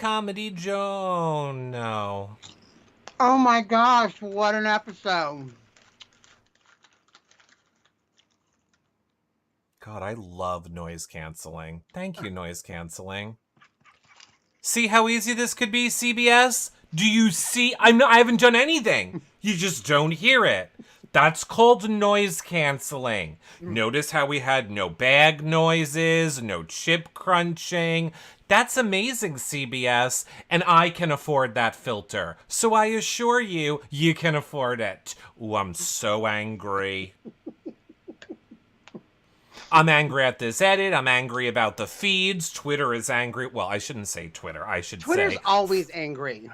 Comedy Joan. No. Oh my gosh, what an episode. God, I love noise canceling. Thank you, noise canceling. See how easy this could be, CBS? Do you see? I haven't done anything. You just don't hear it. That's called noise canceling. Notice how we had no bag noises, no chip crunching. That's amazing, CBS, and I can afford that filter. So I assure you, you can afford it. Ooh, I'm so angry. I'm angry at this edit. I'm angry about the feeds. Twitter is angry. Well, I shouldn't say Twitter. I should Twitter's say always angry.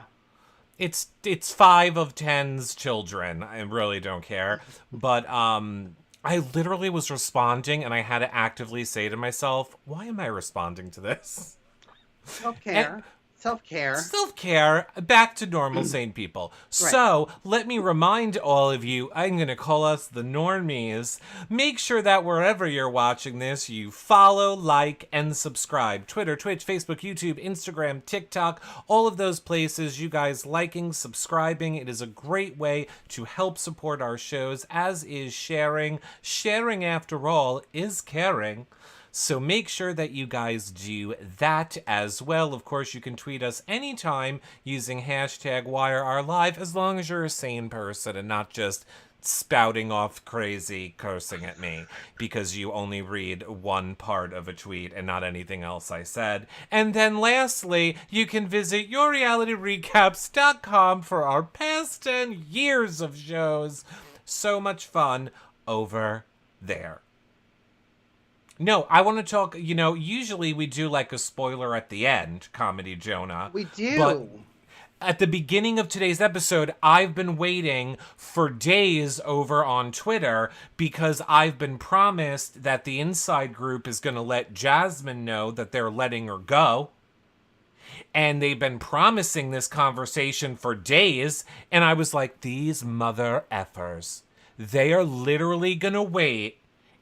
it's 5 of 10's children. I really don't care. But I literally was responding and I had to actively say to myself, why am I responding to this? Self And care. Self care. self-care, back to normal sane people. Right. So let me remind all of you, I'm going to call us the normies. Make sure that wherever you're watching this, you follow, like, and subscribe. Twitter, Twitch, Facebook, YouTube, Instagram, TikTok, all of those places. You guys liking, subscribing. It is a great way to help support our shows, as is sharing. Sharing, after all, is caring. So make sure that you guys do that as well. Of course, you can tweet us anytime using hashtag WireOurLive, as long as you're a sane person and not just spouting off crazy cursing at me because you only read one part of a tweet and not anything else I said. And then lastly, you can visit yourrealityrecaps.com for our past 10 years of shows. So much fun over there. No, I want to talk, usually we do like a spoiler at the end, Comedy Jonah. We But do. at the beginning of today's episode, I've been waiting for days over on Twitter because I've been promised that the inside group is going to let Jasmine know that they're letting her go. And they've been promising this conversation for days. And I was like, these mother effers. They are literally going to wait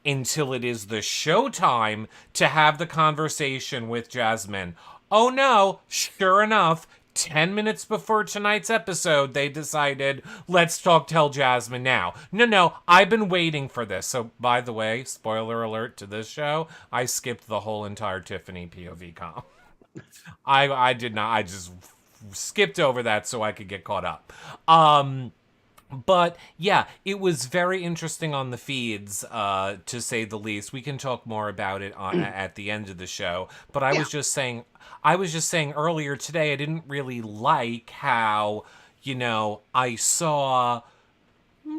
until it is the show time to have the conversation with Jasmine. Oh no, sure enough, 10 minutes before tonight's episode, they decided, let's tell Jasmine now. No, I've been waiting for this. So, by the way, spoiler alert to this show, I skipped the whole entire Tiffany POV comp. I did not, I just skipped over that so I could get caught up. But yeah, it was very interesting on the feeds, to say the least. We can talk more about it at the end of the show. But I Yeah. was just saying, earlier today, I didn't really like how, I saw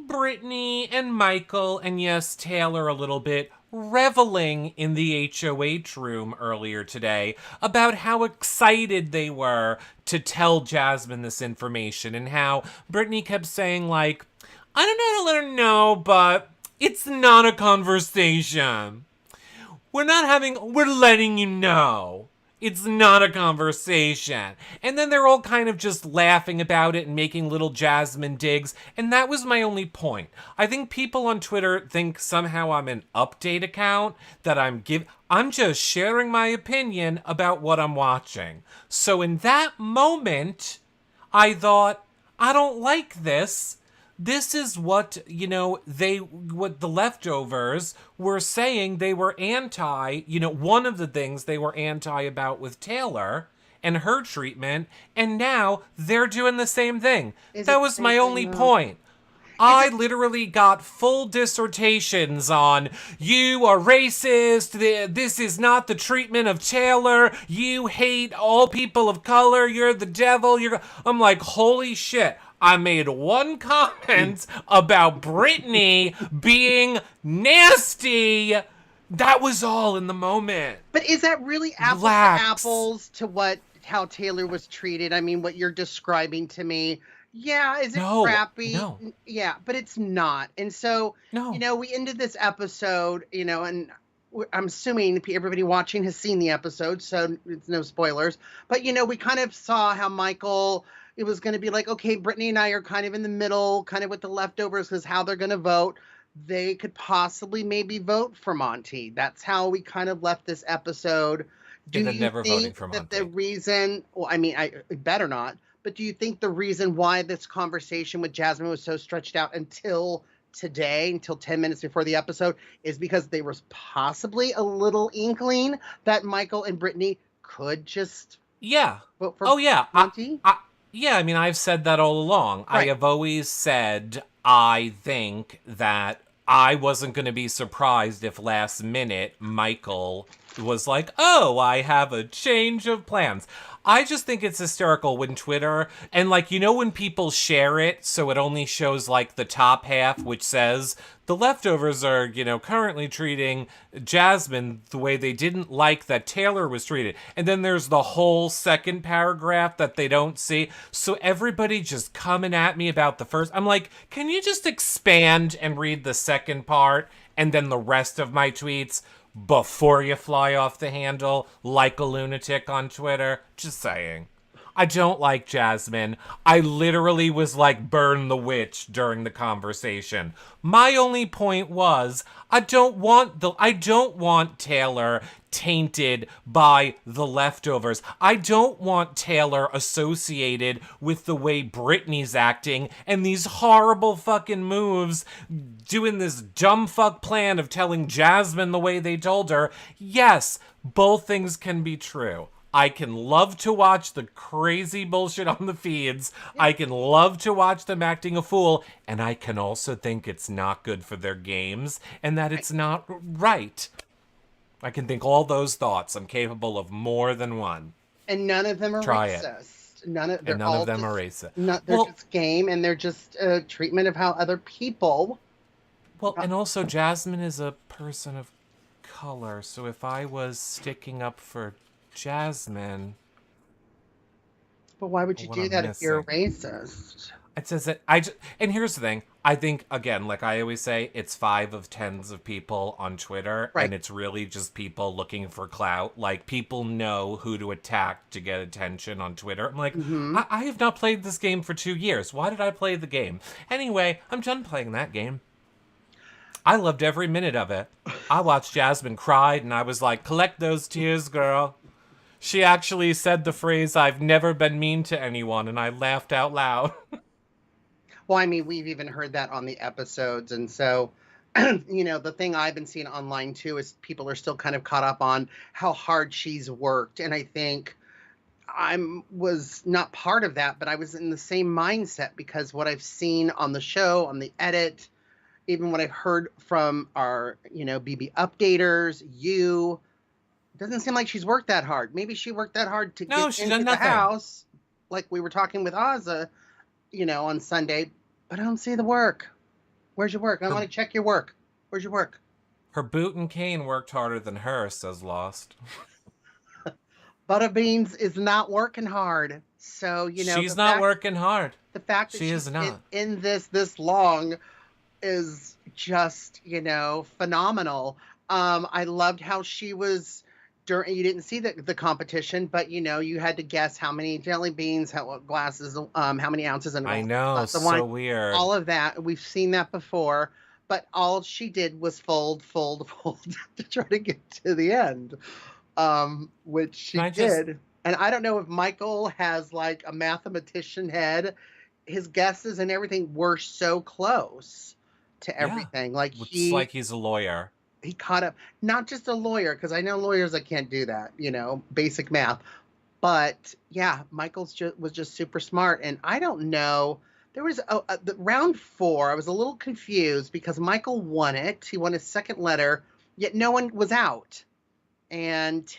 Brittany and Michael, and yes, Taylor a little bit, reveling in the HOH room earlier today about how excited they were to tell Jasmine this information, and how Brittany kept saying, like, I don't know how to let her know, but it's not a conversation. We're letting you know. It's not a conversation. And then they're all kind of just laughing about it and making little Jasmine digs. And that was my only point. I think people on Twitter think somehow I'm an update account, that I'm just sharing my opinion about what I'm watching. So in that moment, I thought, I don't like this. This is what, what the leftovers were saying they were anti, one of the things they were anti about with Taylor and her treatment, and now they're doing the same thing. Is That it the was same my thing only though? point. Is I it literally got full dissertations on, you are racist, this is not the treatment of Taylor, you hate all people of color, you're the devil, I'm like, holy shit. I made one comment about Brittany being nasty. That was all in the moment. But is that really apples to Relax. apples to how Taylor was treated? I mean, what you're describing to me. Yeah, is it No, crappy? no, Yeah, but it's not. And so, no. we ended this episode, and I'm assuming everybody watching has seen the episode, so it's no spoilers. But, we kind of saw how Michael, it was going to be like, okay, Brittany and I are kind of in the middle, kind of with the leftovers, because how they're going to vote. They could possibly maybe vote for Monty. That's how we kind of left this episode. Do They're you never voting think for that the Monty. reason, well, I mean, I better not, but do you think the reason why this conversation with Jasmine was so stretched out until today, until 10 minutes before the episode, is because there was possibly a little inkling that Michael and Brittany could just Yeah. vote for Oh yeah. Monty? Yeah, I mean, I've said that all along. I Right. have always said I think that I wasn't going to be surprised if last minute Michael was like, "Oh, I have a change of plans." I just think it's hysterical when Twitter and like when people share it so it only shows like the top half which says the leftovers are, currently treating Jasmine the way they didn't like that Taylor was treated. And then there's the whole second paragraph that they don't see. So everybody just coming at me about the first. I'm like, can you just expand and read the second part and then the rest of my tweets before you fly off the handle like a lunatic on Twitter? Just saying. I don't like Jasmine. I literally was like, burn the witch during the conversation. My only point was, I don't want Taylor tainted by the leftovers. I don't want Taylor associated with the way Brittany's acting and these horrible fucking moves, doing this dumb fuck plan of telling Jasmine the way they told her. Yes, both things can be true. I can love to watch the crazy bullshit on the feeds. I can love to watch them acting a fool. And I can also think it's not good for their games and that it's not right. I can think all those thoughts. I'm capable of more than one. And none of them are Try it. racist. And They're none of all them just, are racist. they're just game, and they're just a treatment of how other people. Well, and also Jasmine is a person of color. So if I was sticking up for Jasmine, But why would you what do I'm that if you're a missing. racist? It says that and here's the thing. I think again, like I always say, it's 5 of tens of people on Twitter, Right. and it's really just people looking for clout. Like people know who to attack to get attention on Twitter. I'm like, Mm-hmm. I have not played this game for 2 years. Why did I play the game? Anyway, I'm done playing that game. I loved every minute of it. I watched Jasmine cry, and I was like, collect those tears, girl. She actually said the phrase, I've never been mean to anyone, and I laughed out loud. Well, I mean, we've even heard that on the episodes. And so, the thing I've been seeing online too is people are still kind of caught up on how hard she's worked. And I think was not part of that, but I was in the same mindset because what I've seen on the show, on the edit, even what I've heard from our, BB updaters, it doesn't seem like she's worked that hard. Maybe she worked that hard to No, get she's into done the nothing. house, like we were talking with Ozza, on Sunday, but I don't see the work. Where's your work? I want to check your work. Where's your work? Her boot and cane worked harder than her, says Lost. Butterbeans is not working hard. So, She's not working hard. The fact that She is she's not. in this long is just, phenomenal. I loved how she was during, you didn't see the competition, but you had to guess how many jelly beans, how glasses, how many ounces in a I know, glass of so wine. weird. All of that. We've seen that before, but all she did was fold to try to get to the end. Which she did. And I don't know if Michael has like a mathematician head. His guesses and everything were so close to everything. Yeah, it's like he's a lawyer. He caught up, not just a lawyer, because I know lawyers that can't do that, basic math. But yeah, Michael's was just super smart. And I don't know. There was the round 4. I was a little confused because Michael won it. He won his second letter, yet no one was out. And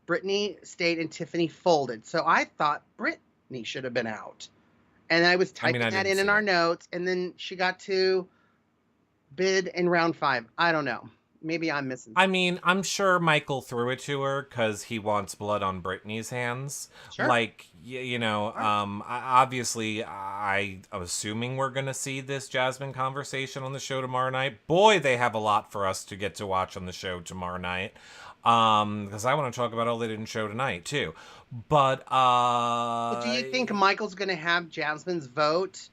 Brittany stayed and Tiffany folded. So I thought Brittany should have been out. And I was typing that in our notes. And then she got to bid in round 5. I don't know. Maybe I'm missing something. I mean, I'm sure Michael threw it to her because he wants blood on Brittany's hands. Sure. Like, obviously, I'm assuming we're going to see this Jasmine conversation on the show tomorrow night. Boy, they have a lot for us to get to watch on the show tomorrow night. Because I want to talk about all they didn't show tonight, too. But, well, do you think Michael's going to have Jasmine's vote?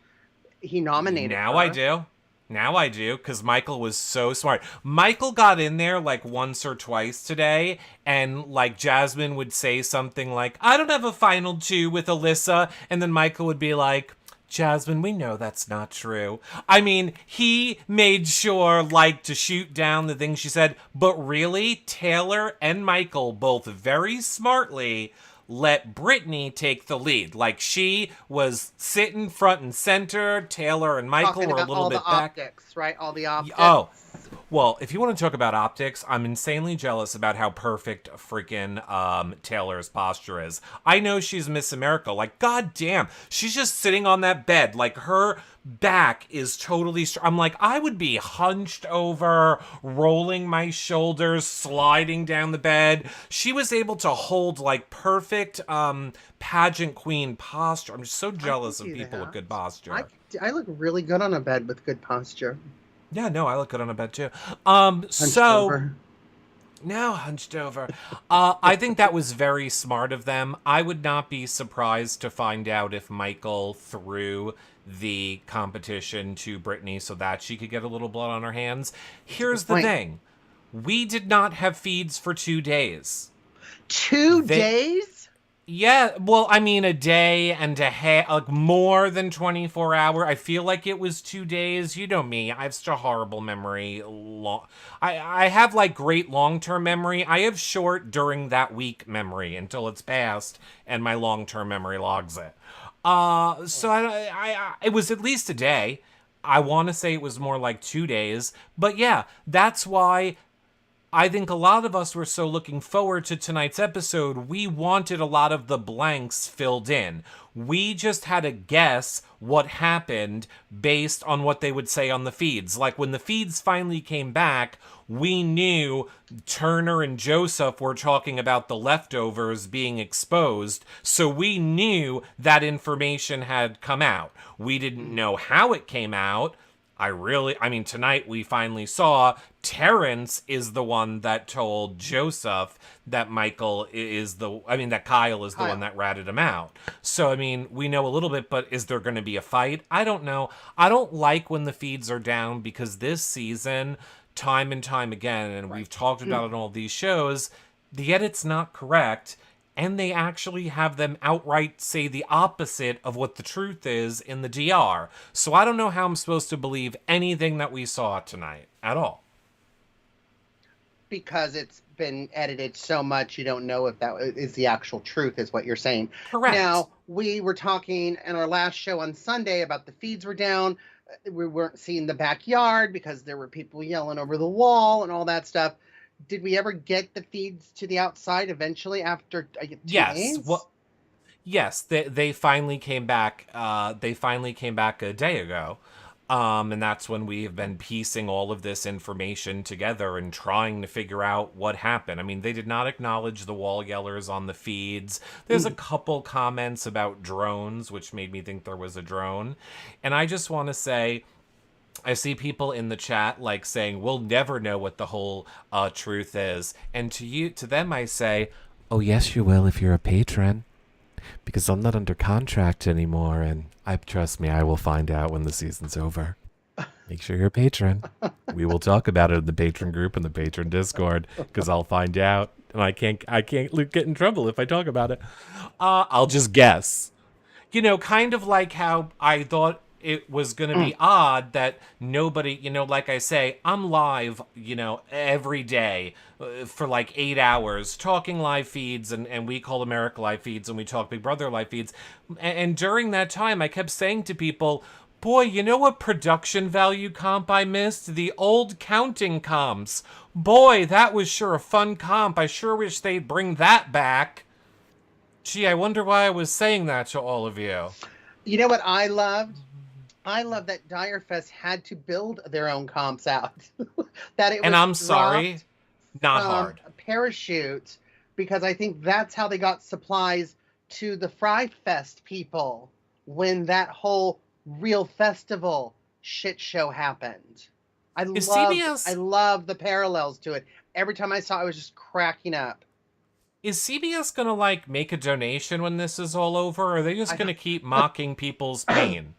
He nominated her. I do. Now I do, because Michael was so smart. Michael got in there like once or twice today, and like Jasmine would say something like, I don't have a final two with Alyssa. And then Michael would be like, Jasmine, we know that's not true. I mean, he made sure, like, to shoot down the things she said, but really, Taylor and Michael both very smartly let Brittany take the lead. Like, she was sitting front and center. Taylor and Michael Talking were a about little all the bit back. optics, right? All the optics. Oh, well, if you want to talk about optics, I'm insanely jealous about how perfect freaking Taylor's posture is. I know she's Miss America. Like, goddamn, she's just sitting on that bed. Like, her back is totally. I'm like, I would be hunched over, rolling my shoulders, sliding down the bed. She was able to hold like perfect pageant queen posture. I'm just so I can jealous of do people with that. good I posture. I look really good on a bed with good posture. Yeah, no, I look good on a bed too. Hunched So over. now hunched over. I think that was very smart of them. I would not be surprised to find out if Michael threw the competition to Brittany so that she could get a little blood on her hands. That's a good Here's the point. thing. We did not have feeds for 2 days. Two They days? Yeah, well, I mean, a day and a half, like more than 24 hour. I feel like it was 2 days. You know me, I have such a horrible memory. I have like great long term memory. I have short during that week memory until it's passed, and my long term memory logs it. So it was at least a day. I want to say it was more like 2 days, but yeah, that's why I think a lot of us were so looking forward to tonight's episode, we wanted a lot of the blanks filled in. We just had to guess what happened based on what they would say on the feeds. Like when the feeds finally came back, we knew Turner and Joseph were talking about the leftovers being exposed, so we knew that information had come out. We didn't know how it came out. I mean, tonight we finally saw Terence is the one that told Joseph that that Kyle is the one Kyle. that ratted him out. So, I mean, we know a little bit, but is there going to be a fight? I don't know. I don't like when the feeds are down because this season, time and time again, and Right. we've talked about it in all these shows, the edit's not correct and they actually have them outright say the opposite of what the truth is in the DR. So I don't know how I'm supposed to believe anything that we saw tonight at all. Because it's been edited so much, you don't know if that is the actual truth, is what you're saying. Correct. Now, we were talking in our last show on Sunday about the feeds were down. We weren't seeing the backyard because there were people yelling over the wall and all that stuff. Did we ever get the feeds to the outside eventually after 2 days? Well, yes, they finally came back. They finally came back a day ago. And that's when we have been piecing all of this information together and trying to figure out what happened. I mean, they did not acknowledge the wall yellers on the feeds. There's a couple comments about drones, which made me think there was a drone. And I just want to say, I see people in the chat like saying, we'll never know what the whole truth is. And to them, I say, oh, yes, you will if you're a patron. Because I'm not under contract anymore, and trust me, I will find out when the season's over. Make sure you're a patron. We will talk about it in the patron group and the patron Discord, because I'll find out, and I can't get in trouble if I talk about it. I'll just guess. Kind of like how I thought it was going to be odd that nobody, like I say, I'm live, every day for like 8 hours talking live feeds and we call America live feeds and we talk Big Brother live feeds. And during that time, I kept saying to people, boy, you know what production value comp I missed? The old counting comps. Boy, that was sure a fun comp. I sure wish they'd bring that back. Gee, I wonder why I was saying that to all of you. You know what I loved? I love that Direfest had to build their own comps out. That it was And I'm sorry, not hard. a parachute, because I think that's how they got supplies to the Fry Fest people when that whole real festival shit show happened. I Is love the parallels to it. Every time I saw it, I was just cracking up. Is CBS gonna like make a donation when this is all over, or are they just gonna keep mocking people's pain?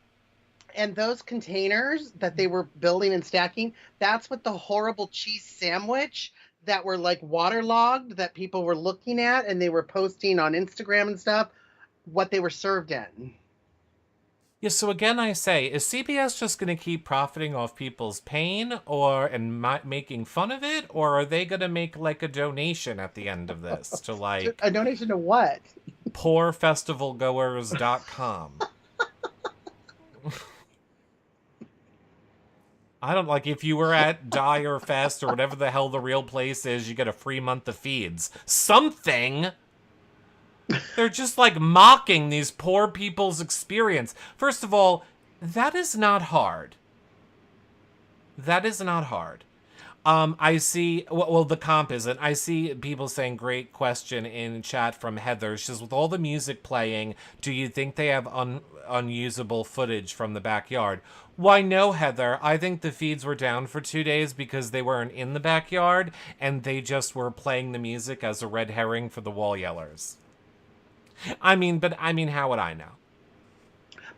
And those containers that they were building and stacking, that's what the horrible cheese sandwich that were like waterlogged that people were looking at and they were posting on Instagram and stuff, what they were served in. Yeah, so again, I say, is CBS just going to keep profiting off people's pain and making fun of it? Or are they going to make like a donation at the end of this to like A donation to what? poorfestivalgoers.com? I don't like if you were at Dyer Fest or whatever the hell the real place is, you get a free month of feeds. Something! They're just like mocking these poor people's experience. First of all, that is not hard. That is not hard. I see, well, the comp isn't. I see people saying, great question in chat from Heather. She says, with all the music playing, do you think they have unusable footage from the backyard? Why, no, Heather. I think the feeds were down for 2 days because they weren't in the backyard, and they just were playing the music as a red herring for the wall yellers. I mean, how would I know?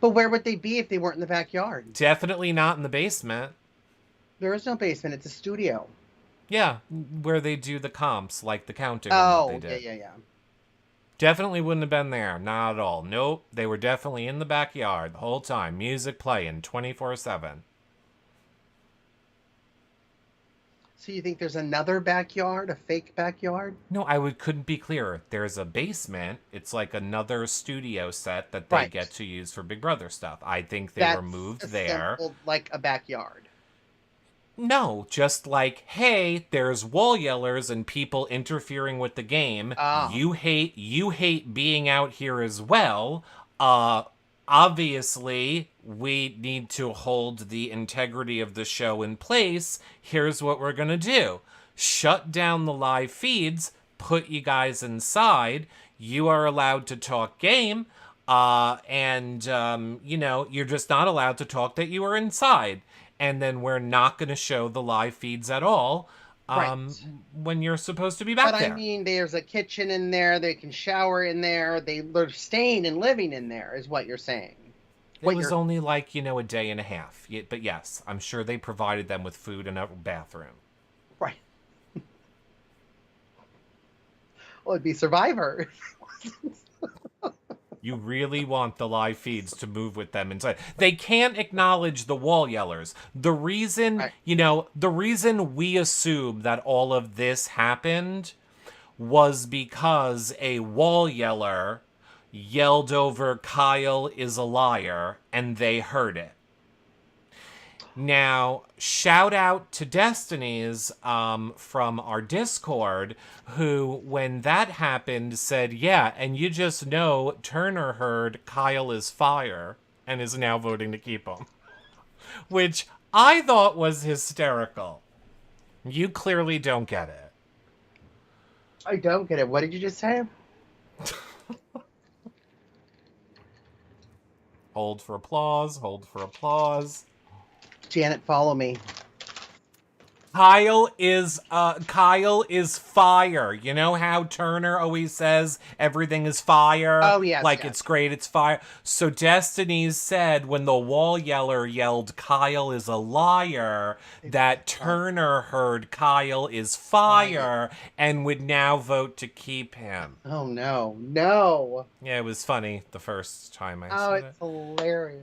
But where would they be if they weren't in the backyard? Definitely not in the basement. There is no basement. It's a studio. Yeah, where they do the comps, like the counting one that they did. Yeah. Definitely wouldn't have been there. Not at all. Nope. They were definitely in the backyard the whole time. Music playing 24/7. So you think there's another backyard, a fake backyard? No, couldn't be clearer. There's a basement. It's like another studio set that they Right. get to use for Big Brother stuff. I think they were moved there. Assembled like a backyard. No, just like, hey, there's wall yellers and people interfering with the game. Ah. You hate being out here as well. Obviously, we need to hold the integrity of the show in place. Here's what we're gonna do. Shut down the live feeds, put you guys inside. You are allowed to talk game. You're just not allowed to talk that you are inside. And then we're not going to show the live feeds at all when you're supposed to be back there. But I mean, there's a kitchen in there. They can shower in there. They're staying and living in there, is what you're saying. It was only like, a day and a half. But yes, I'm sure they provided them with food and a bathroom. Right. Well, it'd be Survivor. You really want the live feeds to move with them inside. They can't acknowledge the wall yellers. The reason, the reason we assume that all of this happened was because a wall yeller yelled over Kyle is a liar and they heard it. Now, shout out to Destiny's from our Discord, who, when that happened, said, yeah, and you just know Turner heard Kyle is fire and is now voting to keep him. Which I thought was hysterical. You clearly don't get it. I don't get it. What did you just say? Hold for applause, hold for applause. Janet, follow me. Kyle is fire. You know how Turner always says everything is fire? Oh, yes. Like, yes. It's great, it's fire. So Destiny's said when the wall yeller yelled Kyle is a liar, that Turner heard Kyle is fire and would now vote to keep him. Oh, no. No. Yeah, it was funny the first time I said it. Oh, it's hilarious.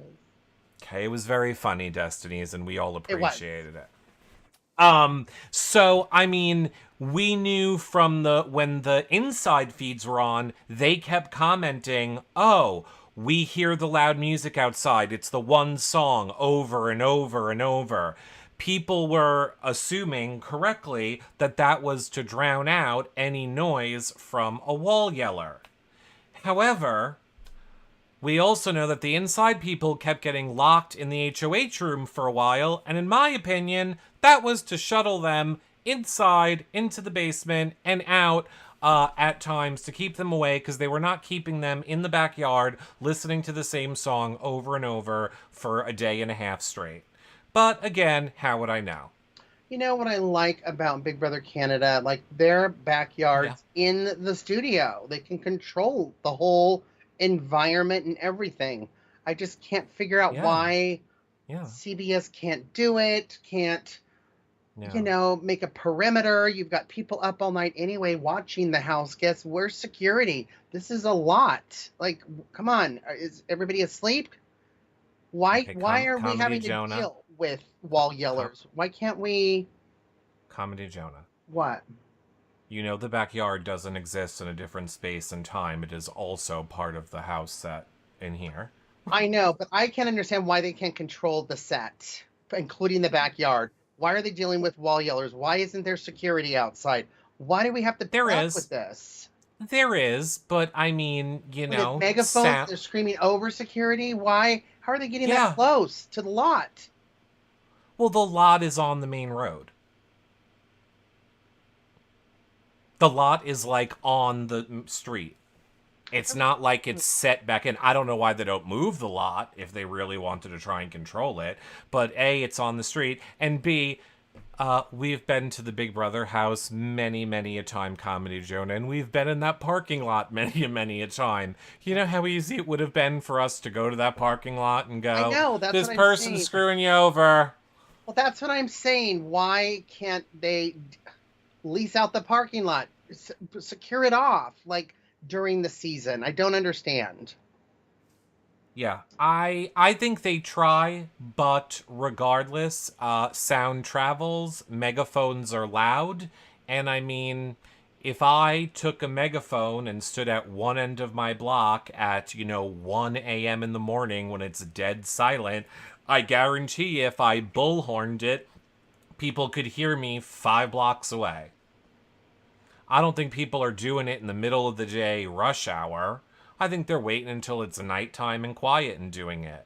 Okay, it was very funny, Destiny's, and we all appreciated it. So, I mean, we knew from when the inside feeds were on, they kept commenting, oh, we hear the loud music outside. It's the one song over and over and over. People were assuming correctly that was to drown out any noise from a wall yeller. However, we also know that the inside people kept getting locked in the HOH room for a while, and in my opinion, that was to shuttle them inside, into the basement, and out at times to keep them away, because they were not keeping them in the backyard listening to the same song over and over for a day and a half straight. But again, how would I know? You know what I like about Big Brother Canada? Like, their backyards in the studio. They can control the whole environment and everything. I just can't figure out why Yeah. CBS can't do it, can't, Yeah. make a perimeter. You've got people up all night anyway watching the house guests. Where's security? This is a lot. Like, come on. Is everybody asleep? Why Okay, why are we comedy having to Jonah. deal with Co- wall com- yellers? Why can't we comedy Jonah. what? You know the backyard doesn't exist in a different space and time. It is also part of the house set in here. I know, but I can't understand why they can't control the set, including the backyard. Why are they dealing with wall yellers? Why isn't there security outside? Why do we have to There put up with is. this? There is, but I mean, With the megaphones, sound. they're screaming over security. Why? How are they getting that Yeah. close to the lot? Well, the lot is on the main road. The lot is like on the street. It's not like it's set back in. I don't know why they don't move the lot if they really wanted to try and control it. But A, it's on the street, and B, we've been to the Big Brother house many, many a time, Comedy Jonah, and we've been in that parking lot many a time. You know how easy it would have been for us to go to that parking lot and I go, know, that's "This what I'm person's saying. screwing you over." Well, that's what I'm saying. Why can't they lease out the parking lot, secure it off like during the season? I don't understand. Yeah, I think they try, but regardless, sound travels. Megaphones are loud, and I mean, if I took a megaphone and stood at one end of my block at 1 a.m. in the morning when it's dead silent, I guarantee if I bullhorned it, people could hear me 5 blocks away. I don't think people are doing it in the middle of the day rush hour. I think they're waiting until it's nighttime and quiet and doing it.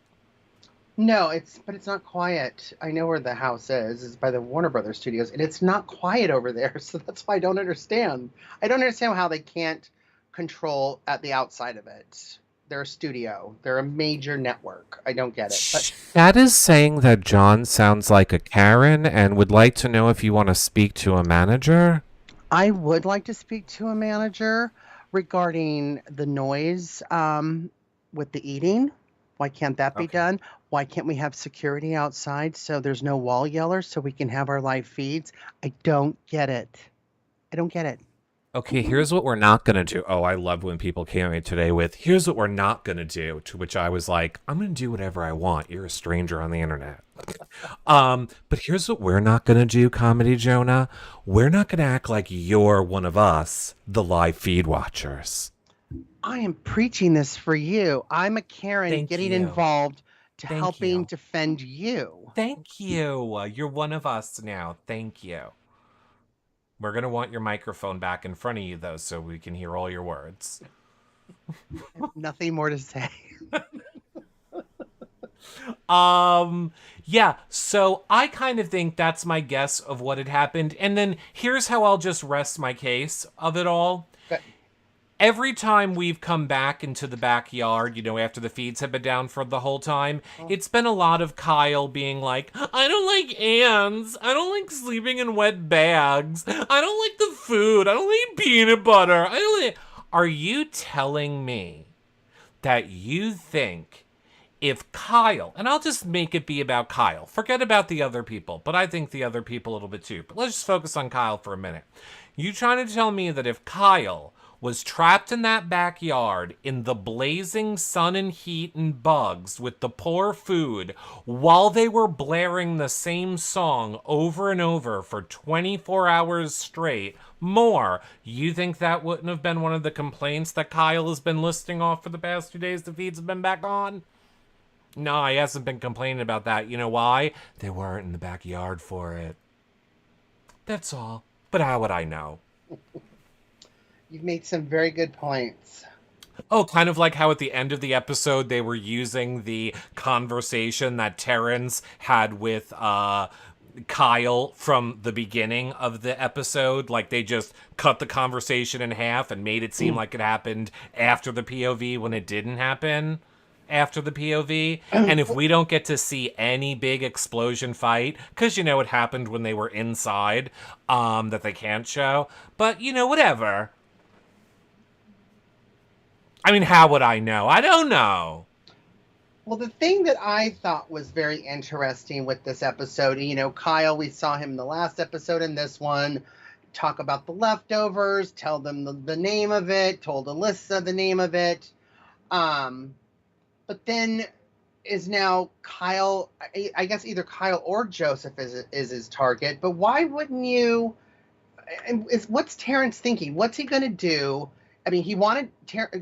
No, it's not quiet. I know where the house is. It's by the Warner Brothers studios, and it's not quiet over there. So that's why I don't understand. I don't understand how they can't control at the outside of it. They're a studio. They're a major network. I don't get it. But That is saying that John sounds like a Karen and would like to know if you want to speak to a manager. I would like to speak to a manager regarding the noise with the eating. Why can't that be Okay. done? Why can't we have security outside so there's no wall yellers so we can have our live feeds? I don't get it. I don't get it. Okay, here's what we're not going to do. Oh, I love when people came at me today with, here's what we're not going to do. To which I was like, I'm going to do whatever I want. You're a stranger on the internet. But here's what we're not going to do, Comedy Jonah. We're not going to act like you're one of us, the live feed watchers. I am preaching this for you. I'm a Karen Thank getting you. involved to Thank helping you. defend you. Thank you. You're one of us now. Thank you. We're going to want your microphone back in front of you, though, so we can hear all your words. Nothing more to say. Yeah, so I kind of think that's my guess of what had happened. And then here's how I'll just rest my case of it all. But Every time we've come back into the backyard, after the feeds have been down for the whole time, it's been a lot of Kyle being like, I don't like ants. I don't like sleeping in wet bags. I don't like the food. I don't like peanut butter. I don't like... Are you telling me that you think if Kyle, and I'll just make it be about Kyle, forget about the other people, but I think the other people a little bit too, but let's just focus on Kyle for a minute. You trying to tell me that if Kyle was trapped in that backyard in the blazing sun and heat and bugs with the poor food while they were blaring the same song over and over for 24 hours straight, more, you think that wouldn't have been one of the complaints that Kyle has been listing off for the past 2 days the feeds have been back on? No, he hasn't been complaining about that. You know why? They weren't in the backyard for it. That's all. But how would I know? you've made some very good points. Oh, kind of like how at the end of the episode they were using the conversation that Terence had with Kyle from the beginning of the episode. Like they just cut the conversation in half and made it seem like it happened after the POV when it didn't happen after the POV. And if we don't get to see any big explosion fight, because it happened when they were inside, that they can't show. But whatever. I mean, how would I know? I don't know. Well, the thing that I thought was very interesting with this episode, Kyle, we saw him in the last episode and this one talk about the leftovers, tell them the name of it, told Alyssa the name of it. Um, but then is now Kyle, I guess either Kyle or Joseph is his target. But why wouldn't you? What's Terence thinking? What's he going to do? I mean, he wanted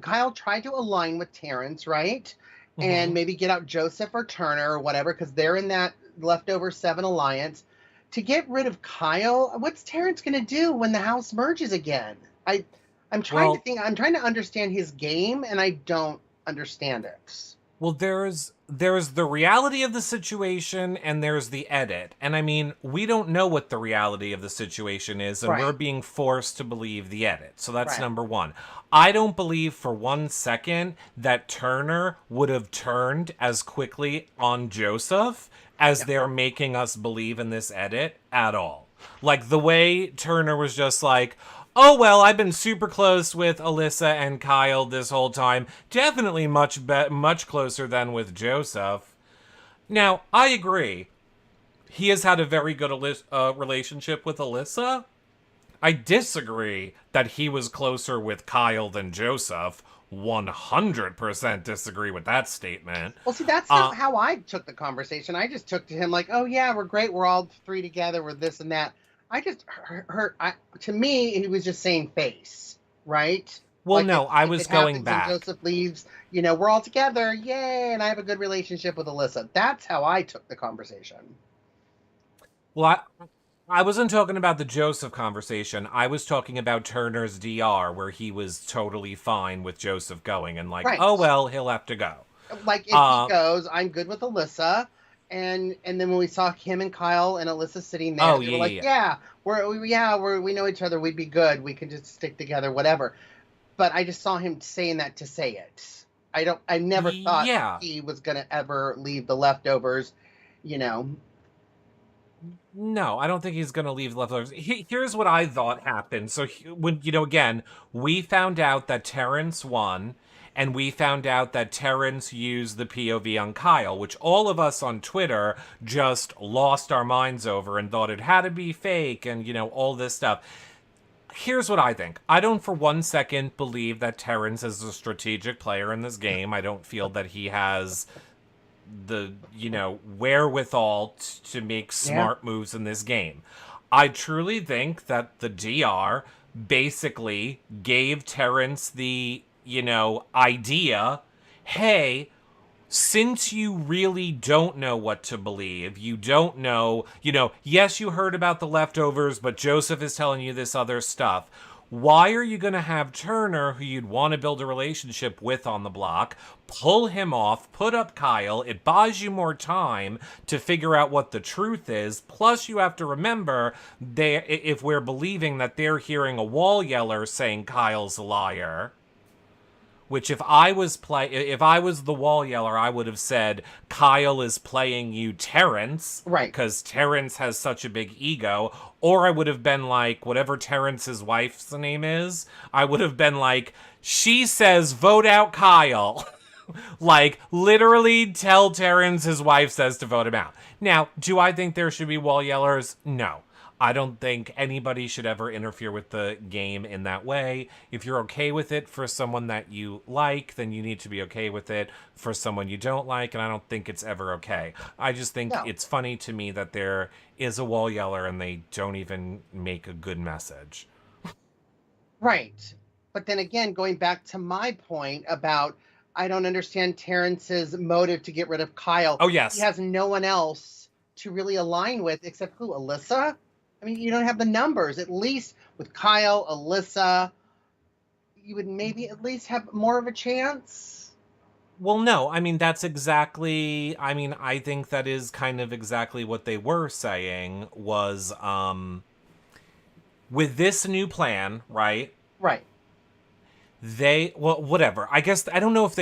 Kyle tried to align with Terence, right? And Mm-hmm. maybe get out Joseph or Turner or whatever because they're in that leftover seven alliance. To get rid of Kyle, what's Terence going to do when the house merges again? I'm trying to Well, think. I'm trying to understand his game, and I don't understand it. Well, there's the reality of the situation and there's the edit. And I mean, we don't know what the reality of the situation is, and we're Right, being forced to believe the edit. So that's right. number one. I don't believe for 1 second that Turner would have turned as quickly on Joseph as Yeah. they're making us believe in this edit at all. Like the way Turner was just like, oh well, I've been super close with Alyssa and Kyle this whole time. Definitely much closer than with Joseph. Now, I agree. He has had a very good relationship with Alyssa. I disagree that he was closer with Kyle than Joseph. 100% disagree with that statement. Well, see, that's Uh, not how I took the conversation. I just took to him like, "Oh yeah, we're great. We're all three together. We're this and that." I just heard. To me, he was just saying face, right? well, Like no, I if was it going happens and back. Joseph leaves, we're all together, yay! And I have a good relationship with Alyssa. That's how I took the conversation. Well, I wasn't talking about the Joseph conversation. I was talking about Turner's DR, where he was totally fine with Joseph going and like, oh, Right. well, he'll have to go. Like if he Uh, goes, I'm good with Alyssa. And then when we saw him and Kyle and Alyssa sitting there, oh, they were yeah, like, yeah, yeah. "Yeah, we know each other. We'd be good. We can just stick together, whatever." But I just saw him saying that to say it. I never thought Yeah. he was gonna ever leave the leftovers, you know. No, I don't think he's going to leave the leftovers. Here's what I thought happened. So, when, again, we found out that Terence won, and we found out that Terence used the POV on Kyle, which all of us on Twitter just lost our minds over and thought it had to be fake and, all this stuff. Here's what I think. I don't for 1 second believe that Terence is a strategic player in this game. I don't feel that he has the wherewithal to make Yeah. smart moves in this game. I truly think that the DR basically gave Terrence the idea, hey, since you really don't know what to believe, you don't know, yes, you heard about the leftovers, but Joseph is telling you this other stuff. Why are you going to have Turner, who you'd want to build a relationship with on the block, pull him off, put up Kyle? It buys you more time to figure out what the truth is. Plus, you have to remember, if we're believing that they're hearing a wall yeller saying Kyle's a liar, which if I was the wall yeller, I would have said Kyle is playing you Terrence Right. because Terrence has such a big ego, or I would have been like whatever Terrence's wife's name is. I would have been like, she says vote out Kyle. Like literally tell Terrence his wife says to vote him out. Now, do I think there should be wall yellers? No. I don't think anybody should ever interfere with the game in that way. If you're okay with it for someone that you like, then you need to be okay with it for someone you don't like, and I don't think it's ever okay. I just think No. it's funny to me that there is a wall yeller and they don't even make a good message. Right. But then again, going back to my point about I don't understand Terrence's motive to get rid of Kyle. Oh, He yes. has no one else to really align with except who? Alyssa? I mean, you don't have the numbers. At least with Kyle, Alyssa, you would maybe at least have more of a chance. Well, no, I mean, I think that is kind of exactly what they were saying was, with this new plan, right? Right. Well, whatever. I guess I don't know if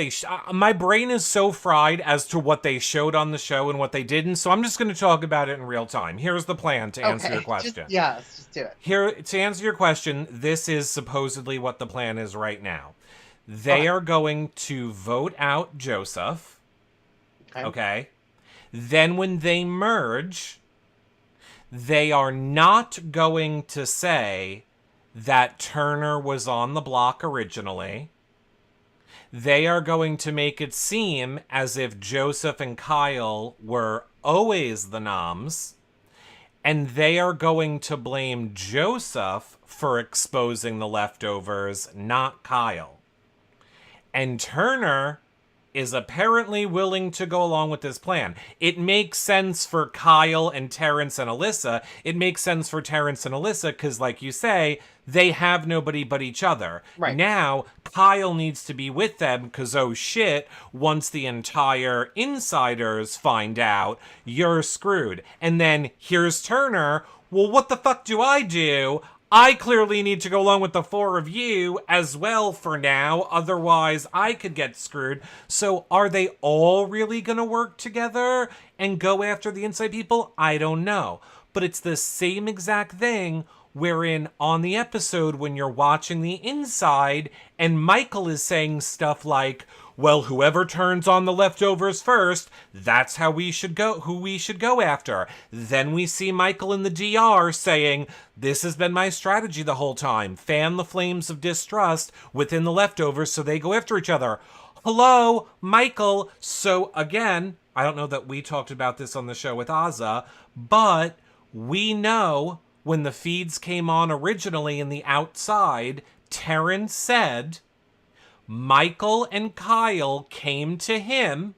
my brain is so fried as to what they showed on the show and what they didn't, so I'm just going to talk about it in real time. Here's the plan to answer your Okay. Just question. yes, just do it. Here, to answer your question, this is supposedly what the plan is right now. Okay. They are going to vote out Joseph. Okay. Okay? Then when they merge, they are not going to say that Turner was on the block originally. They are going to make it seem as if Joseph and Kyle were always the NOMS, and they are going to blame Joseph for exposing the leftovers, not Kyle. And Turner is apparently willing to go along with this plan. It makes sense for Kyle and Terence and Alyssa. It makes sense for Terence and Alyssa because, like you say, they have nobody but each other. Right. Now, Kyle needs to be with them because, oh shit, once the entire insiders find out, you're screwed. And then here's Turner. Well, what the fuck do? I clearly need to go along with the four of you as well for now, otherwise I could get screwed. So are they all really going to work together and go after the inside people? I don't know. But it's the same exact thing wherein on the episode when you're watching the inside and Michael is saying stuff like, well, whoever turns on the leftovers first, that's how we should go, who we should go after. Then we see Michael in the DR saying, this has been my strategy the whole time. Fan the flames of distrust within the leftovers so they go after each other. Hello, Michael. So again, I don't know that we talked about this on the show with Azza, but we know when the feeds came on originally in the outside, Terence said Michael and Kyle came to him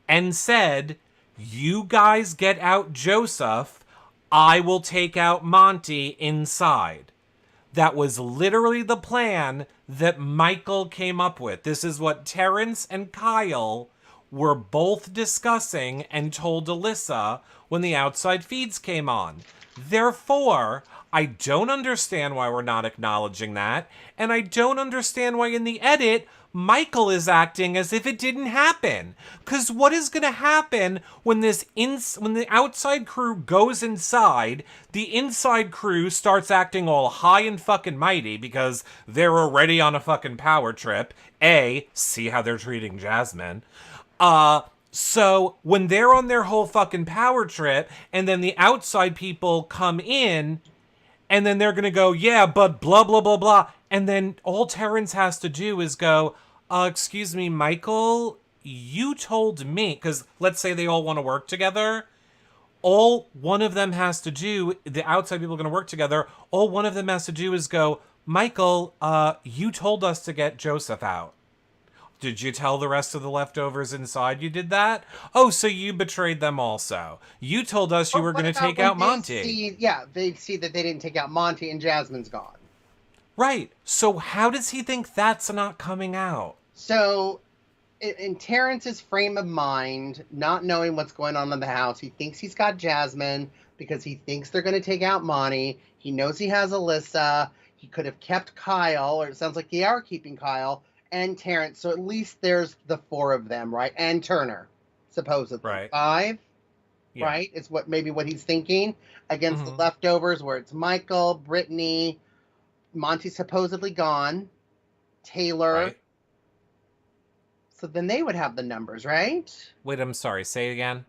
and said, you guys get out Joseph, I will take out Monty inside. That was literally the plan that Michael came up with. This is what Terence and Kyle were both discussing and told Alyssa when the outside feeds came on. Therefore, I don't understand why we're not acknowledging that, and I don't understand why in the edit Michael is acting as if it didn't happen. Cause what is gonna happen when when the outside crew goes inside, the inside crew starts acting all high and fucking mighty because they're already on a fucking power trip. See how they're treating Jasmine. So when they're on their whole fucking power trip and then the outside people come in and then they're going to go, yeah, but blah, blah, blah, blah. And then all Terence has to do is go, excuse me, Michael, you told me, because let's say they all want to work together. All one of them has to do, the outside people are going to work together. All one of them has to do is go, Michael, you told us to get Joseph out. Did you tell the rest of the leftovers inside you did that? Oh, so you betrayed them also. You told us you were going to take out Monty. They see that they didn't take out Monty and Jasmine's gone. Right. So how does he think that's not coming out? So in Terrence's frame of mind, not knowing what's going on in the house, he thinks he's got Jasmine because he thinks they're going to take out Monty. He knows he has Alyssa. He could have kept Kyle, or it sounds like they are keeping Kyle and Terence. So at least there's the four of them, right? And Turner, supposedly. Right. 5, yeah. right? Is maybe what he's thinking against the leftovers, where it's Michael, Brittany, Monty supposedly gone, Taylor. Right. So then they would have the numbers, right? Wait, I'm sorry. Say it again.